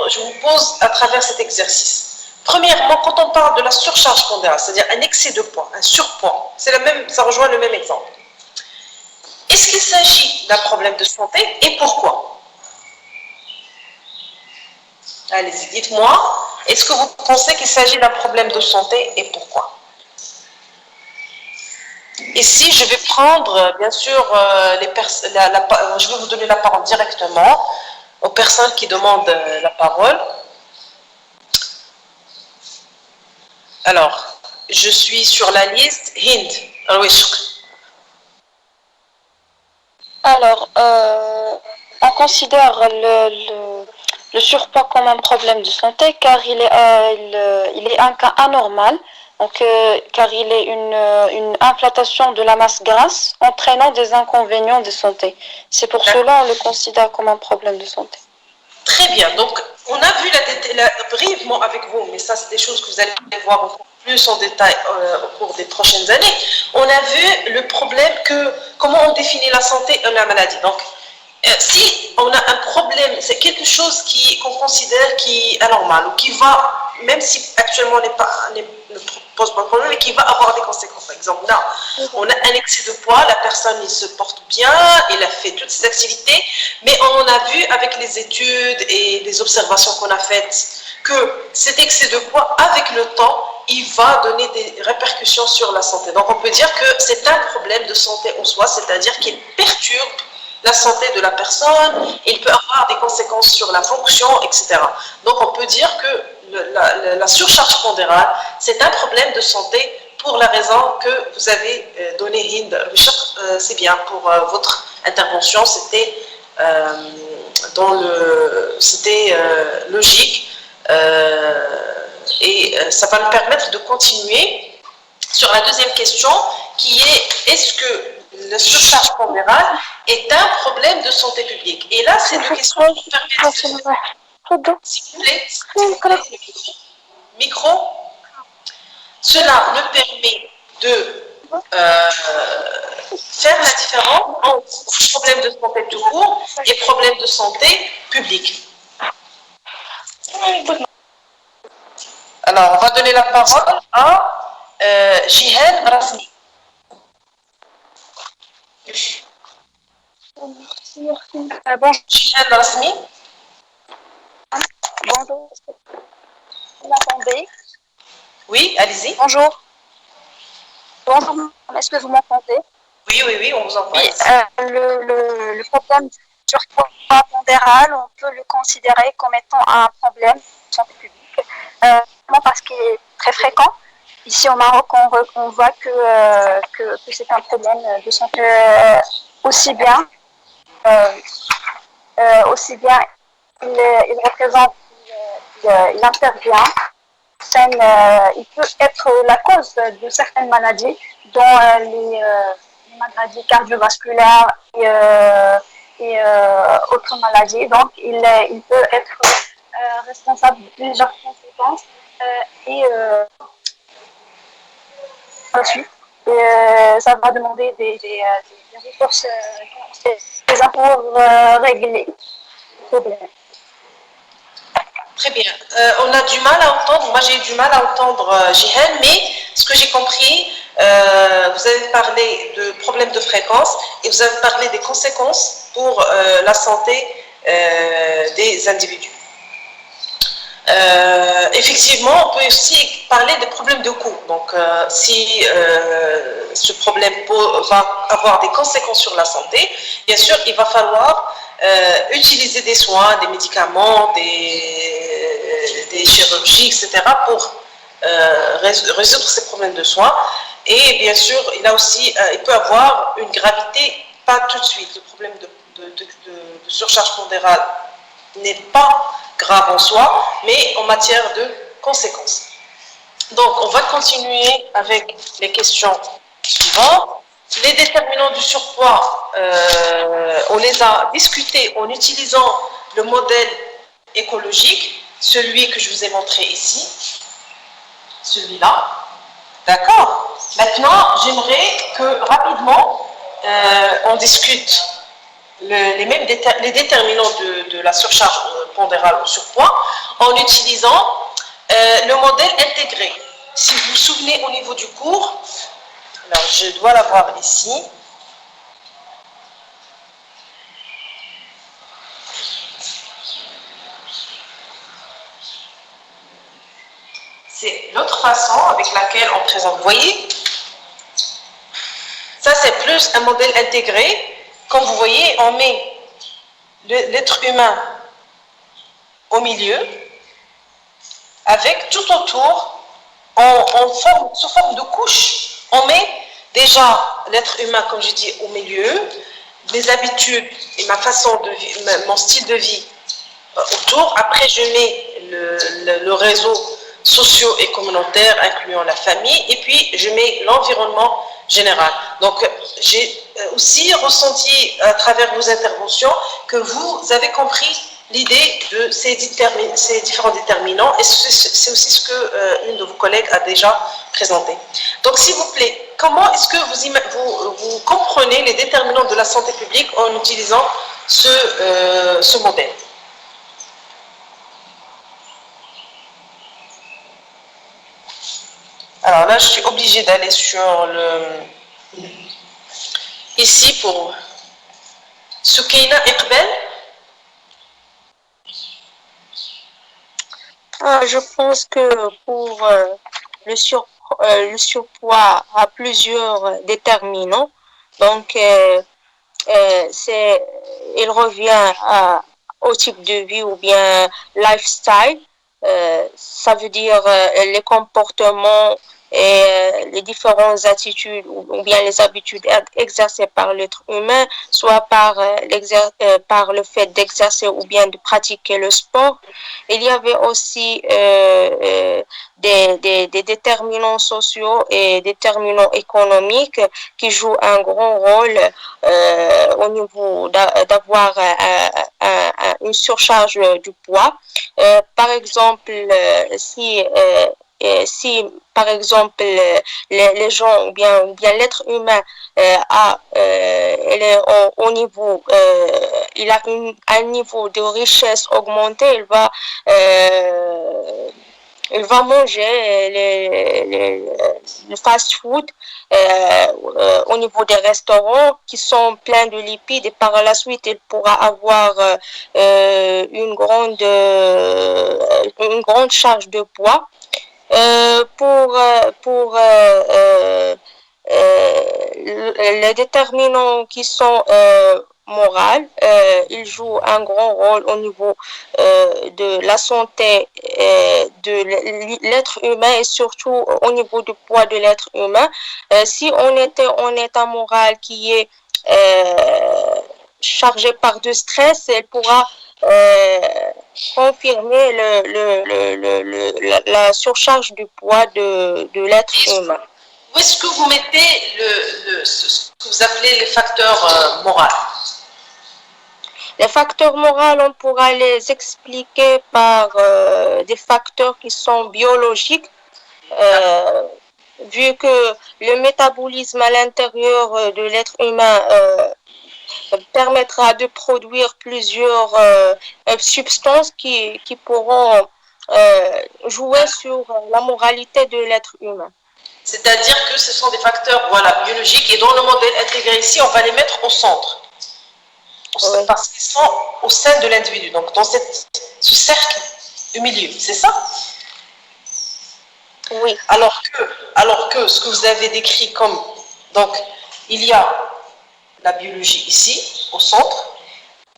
je vous pose à travers cet exercice? Premièrement, quand on parle de la surcharge pondérale, c'est-à-dire un excès de poids, un surpoids, ça rejoint le même exemple. Est-ce qu'il s'agit d'un problème de santé et pourquoi? Allez-y, dites-moi, est-ce que vous pensez qu'il s'agit d'un problème de santé et pourquoi? Ici, je vais prendre, bien sûr, je vais vous donner la parole directement aux personnes qui demandent la parole. Alors, je suis sur la liste. Hind, al-Wishq. Alors, on considère le surpoids comme un problème de santé car il est un cas anormal, donc, car il est une inflatation de la masse grasse entraînant des inconvénients de santé. C'est pour cela qu'on le considère comme un problème de santé. Très bien, donc on a vu brièvement avec vous, mais ça c'est des choses que vous allez voir encore plus en détail au cours des prochaines années. On a vu le problème comment on définit la santé et la maladie. Donc, si on a un problème, c'est quelque chose qu'on considère qui est anormal ou qui va, même si actuellement ne pose pas de problème, mais qui va avoir des conséquences. Par exemple, là, on a un excès de poids, la personne il se porte bien, il a fait toutes ses activités, mais on a vu avec les études et les observations qu'on a faites que cet excès de poids, avec le temps, il va donner des répercussions sur la santé. Donc on peut dire que c'est un problème de santé en soi, c'est-à-dire qu'il perturbe la santé de la personne, il peut avoir des conséquences sur la fonction, etc. Donc on peut dire que la surcharge pondérale, c'est un problème de santé pour la raison que vous avez donné, Hind. C'est bien pour votre intervention, c'était logique et ça va nous permettre de continuer sur la deuxième question qui est: est-ce que la surcharge pondérale est un problème de santé publique? Et là, c'est une question qui permet de... S'il vous plaît, micro. Cela me permet de faire la différence entre problème de santé tout court et problème de santé publique. Alors, on va donner la parole à Jihan Rasmi. Bonjour. Jihan Rasmi. Bonjour. Vous m'entendez? Oui, allez-y. Bonjour. Bonjour, est-ce que vous m'entendez? Oui, on vous entend. Oui, le problème du surpoids pondéral, on peut le considérer comme étant un problème de santé publique, parce qu'il est très fréquent. Ici au Maroc, on voit que c'est un problème de santé aussi bien il représente, il intervient il peut être la cause de certaines maladies, dont les maladies cardiovasculaires et autres maladies. Donc, il peut être responsable de plusieurs conséquences et ensuite, ça va demander des ressources financières pour régler le problème. Très bien. On a du mal à entendre, moi j'ai eu du mal à entendre Jihan, mais ce que j'ai compris, vous avez parlé de problèmes de fréquence et vous avez parlé des conséquences pour la santé des individus. Effectivement, on peut aussi parler des problèmes de coût. Donc, si ce problème va avoir des conséquences sur la santé, bien sûr, il va falloir utiliser des soins, des médicaments, des chirurgies, etc. pour résoudre ces problèmes de soins. Et bien sûr, il peut avoir une gravité, pas tout de suite. Le problème de surcharge pondérale n'est pas grave en soi, mais en matière de conséquences. Donc, on va continuer avec les questions suivantes. Les déterminants du surpoids, on les a discutés en utilisant le modèle écologique, celui que je vous ai montré ici, celui-là. D'accord? Maintenant, j'aimerais que rapidement, on discute les déterminants de la surcharge pondérale au surpoids en utilisant le modèle intégré. Si vous vous souvenez au niveau du cours, alors je dois l'avoir ici. C'est l'autre façon avec laquelle on présente. Vous voyez, ça c'est plus un modèle intégré. Comme vous voyez, on met l'être humain au milieu, avec tout autour, sous forme de couche, on met déjà l'être humain, comme je dis, au milieu, mes habitudes et ma façon de vie, mon style de vie autour. Après, je mets le réseau socio et communautaire, incluant la famille, et puis je mets l'environnement général. Donc, j'ai aussi ressenti à travers vos interventions que vous avez compris l'idée de ces différents déterminants, et c'est aussi ce que une de vos collègues a déjà présenté. Donc, s'il vous plaît, comment est-ce que vous comprenez les déterminants de la santé publique en utilisant ce modèle? Alors là, je suis obligée d'aller sur ici pour Soukaina Iqbal. Je pense que pour le surpoids a plusieurs déterminants. Donc, il revient au type de vie ou bien lifestyle. Ça veut dire les comportements et les différentes attitudes ou bien les habitudes exercées par l'être humain, soit par le fait d'exercer ou bien de pratiquer le sport. Il y avait aussi des déterminants sociaux et déterminants économiques qui jouent un grand rôle au niveau d'avoir une surcharge du poids. Par exemple, si par exemple les gens ou bien l'être humain il est au niveau il a un niveau de richesse augmenté, il va manger le fast-food au niveau des restaurants qui sont pleins de lipides, et par la suite il pourra avoir une grande charge de poids. Pour les déterminants qui sont moraux, ils jouent un grand rôle au niveau de la santé de l'être humain et surtout au niveau du poids de l'être humain. Si on était en état moral qui est chargée par du stress, elle pourra confirmer la surcharge du poids de l'être humain. Où est-ce que vous mettez ce que vous appelez les facteurs moraux? Les facteurs moraux, on pourra les expliquer par des facteurs qui sont biologiques, vu que le métabolisme à l'intérieur de l'être humain permettra de produire plusieurs substances qui pourront jouer sur la moralité de l'être humain. C'est-à-dire que ce sont des facteurs biologiques et dans le modèle intégré ici, on va les mettre au centre. Oui. Parce qu'ils sont au sein de l'individu, donc dans ce cercle au milieu, c'est ça? Oui. Alors que ce que vous avez décrit comme, donc il y a la biologie ici, au centre,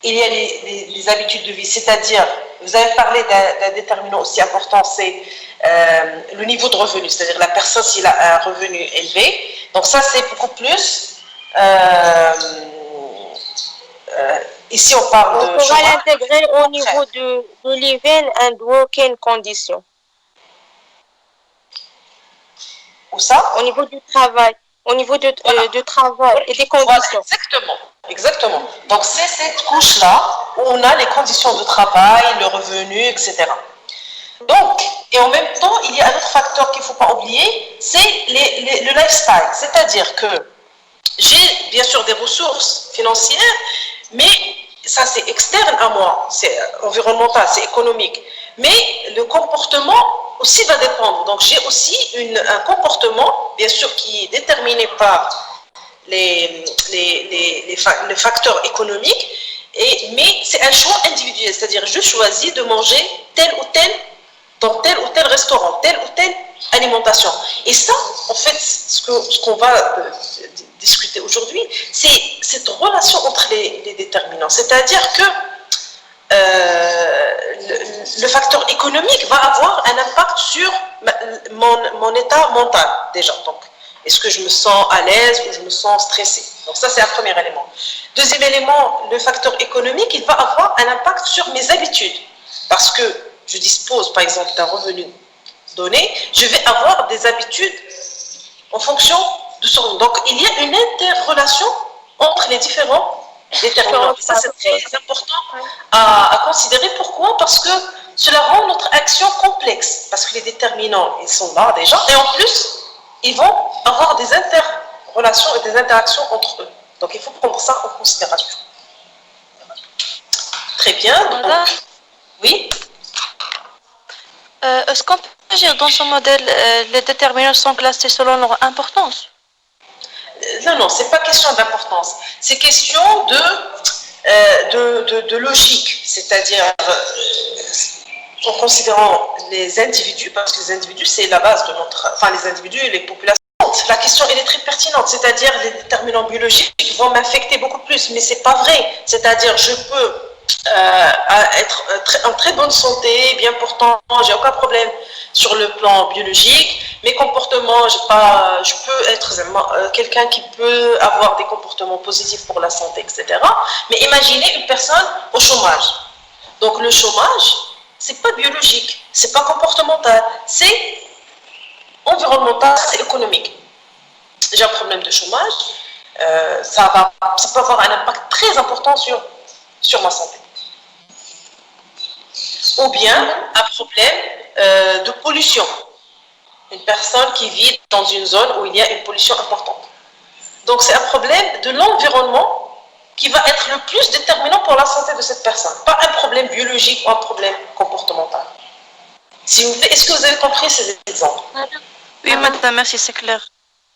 il y a les habitudes de vie, c'est-à-dire, vous avez parlé d'un déterminant aussi important, c'est le niveau de revenu, c'est-à-dire la personne s'il a un revenu élevé, donc ça c'est beaucoup plus, ici on parle de... On pourra l'intégrer au niveau de living and working conditions. Où ça? Au niveau du travail. Au niveau du travail et des conditions. Exactement. Donc c'est cette couche-là où on a les conditions de travail, le revenu, etc. Donc, et en même temps, il y a un autre facteur qu'il ne faut pas oublier, c'est le lifestyle. C'est-à-dire que j'ai bien sûr des ressources financières, mais ça c'est externe à moi, c'est environnemental, c'est économique. Mais le comportement aussi va dépendre. Donc j'ai aussi un comportement, bien sûr, qui est déterminé par les facteurs économiques, mais c'est un choix individuel, c'est-à-dire je choisis de manger dans tel ou tel restaurant, telle ou telle alimentation. Et ça, en fait, ce qu'on va discuter aujourd'hui, c'est cette relation entre les déterminants. C'est-à-dire que le facteur économique va avoir un impact sur mon état mental, déjà. Donc, est-ce que je me sens à l'aise ou je me sens stressée? Donc ça, c'est un premier élément. Deuxième élément, le facteur économique, il va avoir un impact sur mes habitudes. Parce que je dispose, par exemple, d'un revenu donné, je vais avoir des habitudes en fonction de ce revenu. Donc, il y a une interrelation entre les différents déterminants. Et ça, c'est très important à considérer. Pourquoi? Parce que cela rend notre action complexe. Parce que les déterminants, ils sont là déjà. Et en plus, ils vont avoir des interrelations et des interactions entre eux. Donc, il faut prendre ça en considération. Très bien. Donc, oui. Est-ce qu'on peut dire dans ce modèle, les déterminants sont classés selon leur importance? Non, c'est pas question d'importance. C'est question de logique. C'est-à-dire, en considérant les individus, parce que les individus, c'est la base de notre... Enfin, les individus et les populations. La question, elle est très pertinente. C'est-à-dire, les déterminants biologiques vont m'affecter beaucoup plus. Mais c'est pas vrai. C'est-à-dire, je peux être en très bonne santé, bien portant, j'ai aucun problème sur le plan biologique. Mes comportements, je peux être quelqu'un qui peut avoir des comportements positifs pour la santé, etc. Mais imaginez une personne au chômage. Donc le chômage, c'est pas biologique, c'est pas comportemental, c'est environnemental, c'est économique. J'ai un problème de chômage, ça peut avoir un impact très important sur ma santé. Ou bien un problème de pollution. Une personne qui vit dans une zone où il y a une pollution importante. Donc c'est un problème de l'environnement qui va être le plus déterminant pour la santé de cette personne. Pas un problème biologique ou un problème comportemental. S'il vous plaît, est-ce que vous avez compris ces exemples? Oui, madame, merci, c'est clair.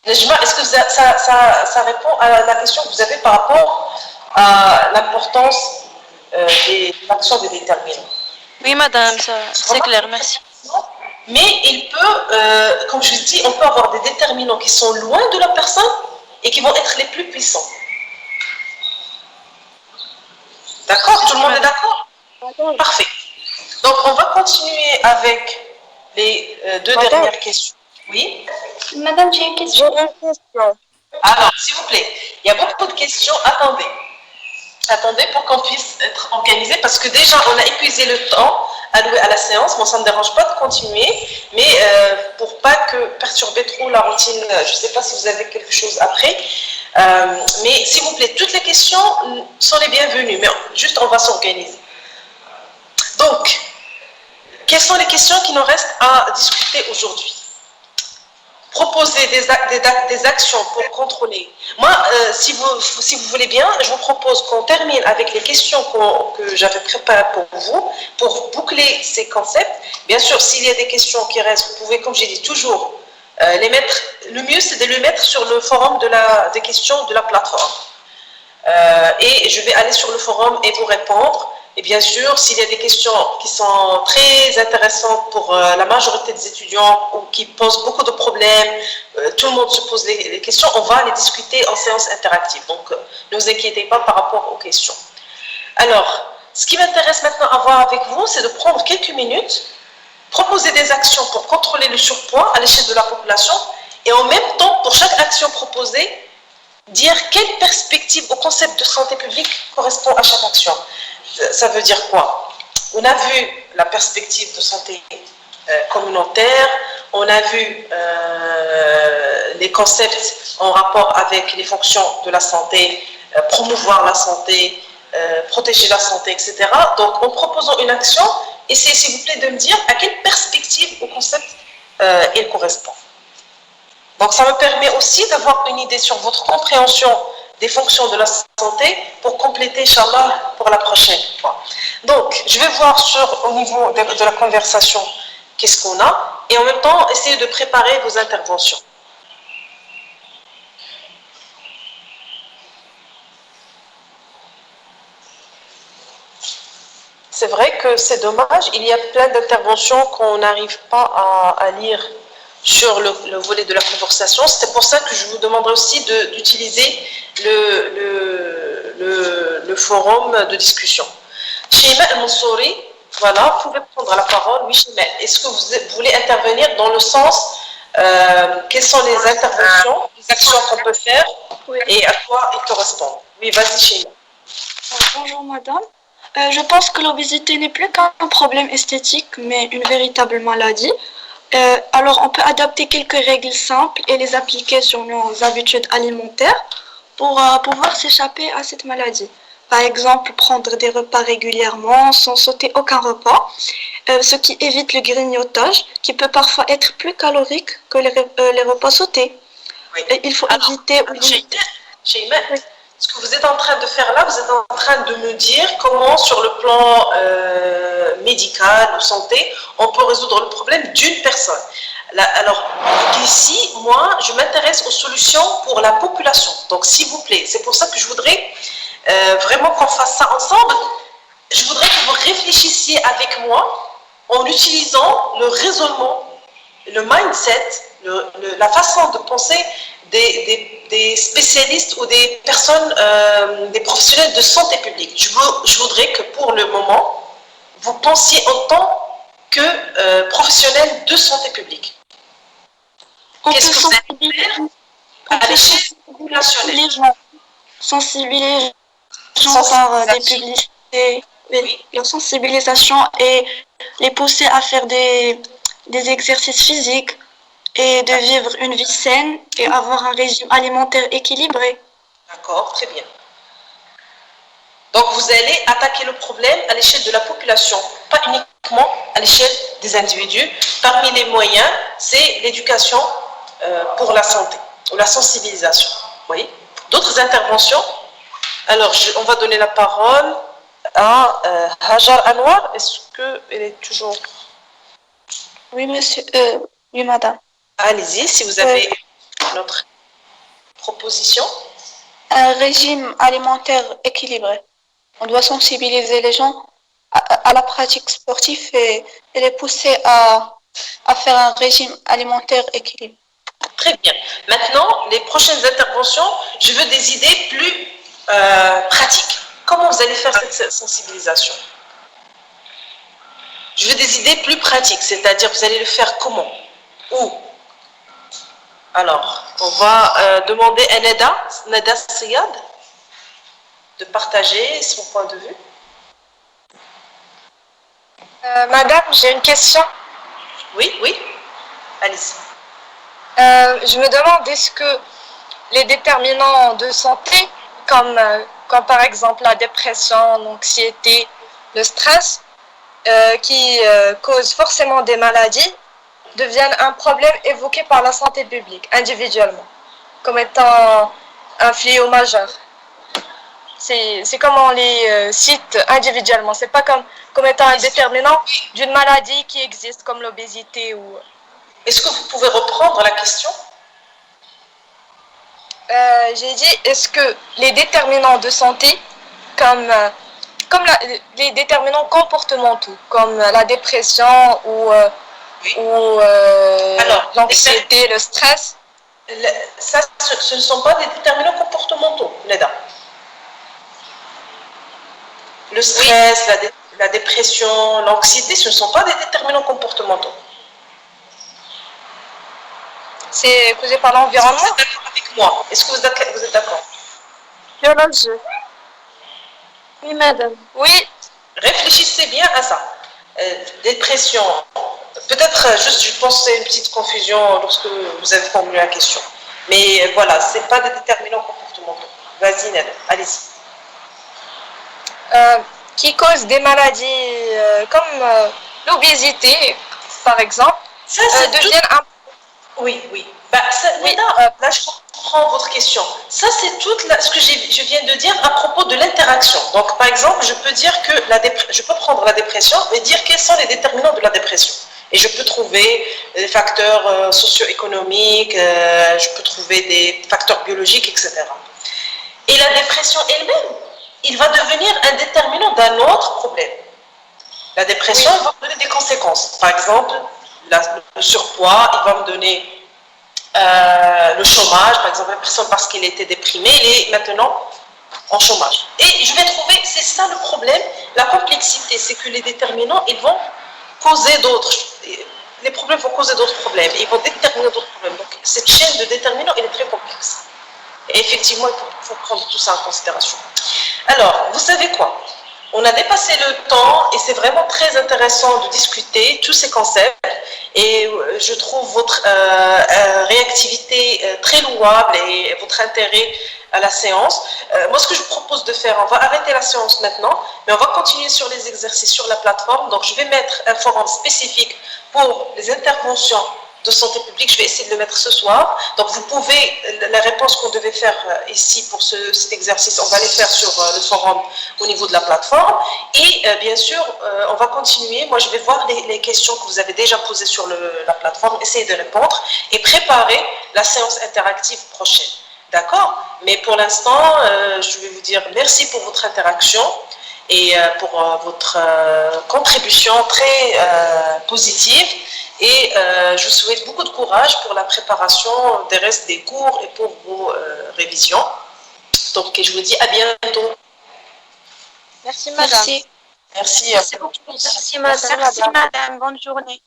Najma, est-ce que ça répond à la question que vous avez par rapport à l'importance des actions des déterminants? Oui, madame, c'est clair, merci. Mais il peut, comme je le dis, on peut avoir des déterminants qui sont loin de la personne et qui vont être les plus puissants. D'accord? Tout le monde est d'accord? Parfait. Donc, on va continuer avec les deux dernières questions. Oui? Madame, j'ai une question. Alors, s'il vous plaît, il y a beaucoup de questions. Attendez. Attendez pour qu'on puisse être organisé parce que déjà on a épuisé le temps alloué à la séance. Moi, ça ne me dérange pas de continuer, mais pour pas que perturber trop la routine, je ne sais pas si vous avez quelque chose après. Mais s'il vous plaît, toutes les questions sont les bienvenues, mais juste on va s'organiser. Donc, quelles sont les questions qui nous restent à discuter aujourd'hui? Proposer des actions pour contrôler. Moi, si vous voulez bien, je vous propose qu'on termine avec les questions que j'avais préparées pour vous, pour boucler ces concepts. Bien sûr, s'il y a des questions qui restent, vous pouvez, comme j'ai dit, toujours les mettre. Le mieux, c'est de les mettre sur le forum des questions de la plateforme. Et je vais aller sur le forum et vous répondre. Et bien sûr, s'il y a des questions qui sont très intéressantes pour la majorité des étudiants ou qui posent beaucoup de problèmes, tout le monde se pose les questions, on va les discuter en séance interactive. Donc, ne vous inquiétez pas par rapport aux questions. Alors, ce qui m'intéresse maintenant à voir avec vous, c'est de prendre quelques minutes, proposer des actions pour contrôler le surpoids à l'échelle de la population et en même temps, pour chaque action proposée, dire quelle perspective au concept de santé publique correspond à chaque action. Ça veut dire quoi? On a vu la perspective de santé communautaire, on a vu les concepts en rapport avec les fonctions de la santé, promouvoir la santé, protéger la santé, etc. Donc, en proposant une action, essayez s'il vous plaît de me dire à quelle perspective au concept il correspond. Donc, ça me permet aussi d'avoir une idée sur votre compréhension des fonctions de la santé pour compléter, Inch'Allah, pour la prochaine fois. Donc, je vais voir au niveau de la conversation qu'est-ce qu'on a et en même temps, essayer de préparer vos interventions. C'est vrai que c'est dommage, il y a plein d'interventions qu'on n'arrive pas à lire sur le volet de la conversation. C'est pour ça que je vous demanderai aussi d'utiliser le forum de discussion. Sheima El-Mansouri, voilà, vous pouvez prendre la parole. Oui, Sheima, est-ce que vous voulez intervenir dans le sens quelles sont les interventions, les actions qu'on peut faire et à quoi ils correspondent? Oui, vas-y, Sheima. Bonjour madame. Je pense que l'obésité n'est plus qu'un problème esthétique, mais une véritable maladie. Alors, on peut adapter quelques règles simples et les appliquer sur nos habitudes alimentaires pour pouvoir s'échapper à cette maladie. Par exemple, prendre des repas régulièrement sans sauter aucun repas, ce qui évite le grignotage, qui peut parfois être plus calorique que les repas sautés. Oui. Il faut éviter... Sheima, ce que vous êtes en train de faire là, vous êtes en train de me dire comment, sur le plan médical ou santé, on peut résoudre le problème d'une personne. Alors, ici, moi, je m'intéresse aux solutions pour la population. Donc, s'il vous plaît, c'est pour ça que je voudrais vraiment qu'on fasse ça ensemble. Je voudrais que vous réfléchissiez avec moi en utilisant le raisonnement, le mindset, la façon de penser des spécialistes ou des personnes, des professionnels de santé publique. Je voudrais que pour le moment, vous pensiez en tant que professionnel de santé publique. Qu'est-ce que vous allez faire à l'échelle populationnelle? Les gens, sensibiliser les gens par des publicités, la sensibilisation et les pousser à faire des exercices physiques et de vivre une vie saine et avoir un régime alimentaire équilibré. D'accord, très bien. Donc vous allez attaquer le problème à l'échelle de la population, pas uniquement à l'échelle des individus. Parmi les moyens, c'est l'éducation pour la santé, ou la sensibilisation. Oui. D'autres interventions? Alors, on va donner la parole à Hajar Anwar. Est-ce qu'elle est toujours... Oui, monsieur. Oui, madame. Allez-y, si vous avez notre proposition. Un régime alimentaire équilibré. On doit sensibiliser les gens à la pratique sportive et les pousser à faire un régime alimentaire équilibré. Très bien. Maintenant, les prochaines interventions, je veux des idées plus pratiques. Comment vous allez faire cette sensibilisation? Je veux des idées plus pratiques, c'est-à-dire vous allez le faire comment? Où? Alors, on va demander à Neda Siyad. de partager son point de vue. Madame, j'ai une question. Oui, oui. Alice. Je me demande, est-ce que les déterminants de santé, comme par exemple la dépression, l'anxiété, le stress, qui causent forcément des maladies, deviennent un problème évoqué par la santé publique individuellement, comme étant un fléau majeur. C'est comme on les cite individuellement, c'est pas comme étant un déterminant d'une maladie qui existe, comme l'obésité ou... Est-ce que vous pouvez reprendre la question? J'ai dit, est-ce que les déterminants de santé, comme les déterminants comportementaux, comme la dépression ou l'anxiété, le stress, ce ne sont pas des déterminants comportementaux, Leda. Le stress, la dépression, l'anxiété, ce ne sont pas des déterminants comportementaux. C'est causé par l'environnement. Est-ce que vous êtes d'accord avec moi? Est-ce que vous êtes d'accord? Biologie. Oui, madame. Oui. Réfléchissez bien à ça. Dépression. Peut-être juste, je pense que c'est une petite confusion lorsque vous avez formulé la question. Mais voilà, ce n'est pas des déterminants comportementaux. Vas-y, Ned, allez-y. Qui causent des maladies comme l'obésité, par exemple, deviennent un... Oui, oui. Là, je comprends votre question. Ça, c'est tout ce que je viens de dire à propos de l'interaction. Donc, par exemple, je peux dire que je peux prendre la dépression et dire quels sont les déterminants de la dépression. Et je peux trouver des facteurs socio-économiques, je peux trouver des facteurs biologiques, etc. Et la dépression elle-même, il va devenir un déterminant d'un autre problème. La dépression va me donner des conséquences. Par exemple, le surpoids, il va me donner le chômage. Par exemple, la personne, parce qu'il était déprimé, il est maintenant en chômage. Et je vais trouver, c'est ça le problème, la complexité, c'est que les déterminants, ils vont causer d'autres, les problèmes vont causer d'autres problèmes, ils vont déterminer d'autres problèmes. Donc, cette chaîne de déterminants, elle est très complexe. Et effectivement, il faut prendre tout ça en considération. Alors, vous savez quoi? On a dépassé le temps et c'est vraiment très intéressant de discuter tous ces concepts et je trouve votre réactivité très louable et votre intérêt à la séance. Moi, ce que je vous propose de faire, on va arrêter la séance maintenant, mais on va continuer sur les exercices sur la plateforme. Donc, je vais mettre un forum spécifique pour les interventions de santé publique, je vais essayer de le mettre ce soir. Donc vous pouvez, la réponse qu'on devait faire ici pour cet exercice, on va les faire sur le forum au niveau de la plateforme. Et bien sûr, on va continuer. Moi, je vais voir les questions que vous avez déjà posées sur la plateforme, essayer de répondre et préparer la séance interactive prochaine. D'accord? Mais pour l'instant, je vais vous dire merci pour votre interaction et pour votre contribution très positive. Et je vous souhaite beaucoup de courage pour la préparation des restes des cours et pour vos révisions. Donc, je vous dis à bientôt. Merci, madame. Merci. Merci beaucoup. Merci, madame. Merci, madame. Bonne journée.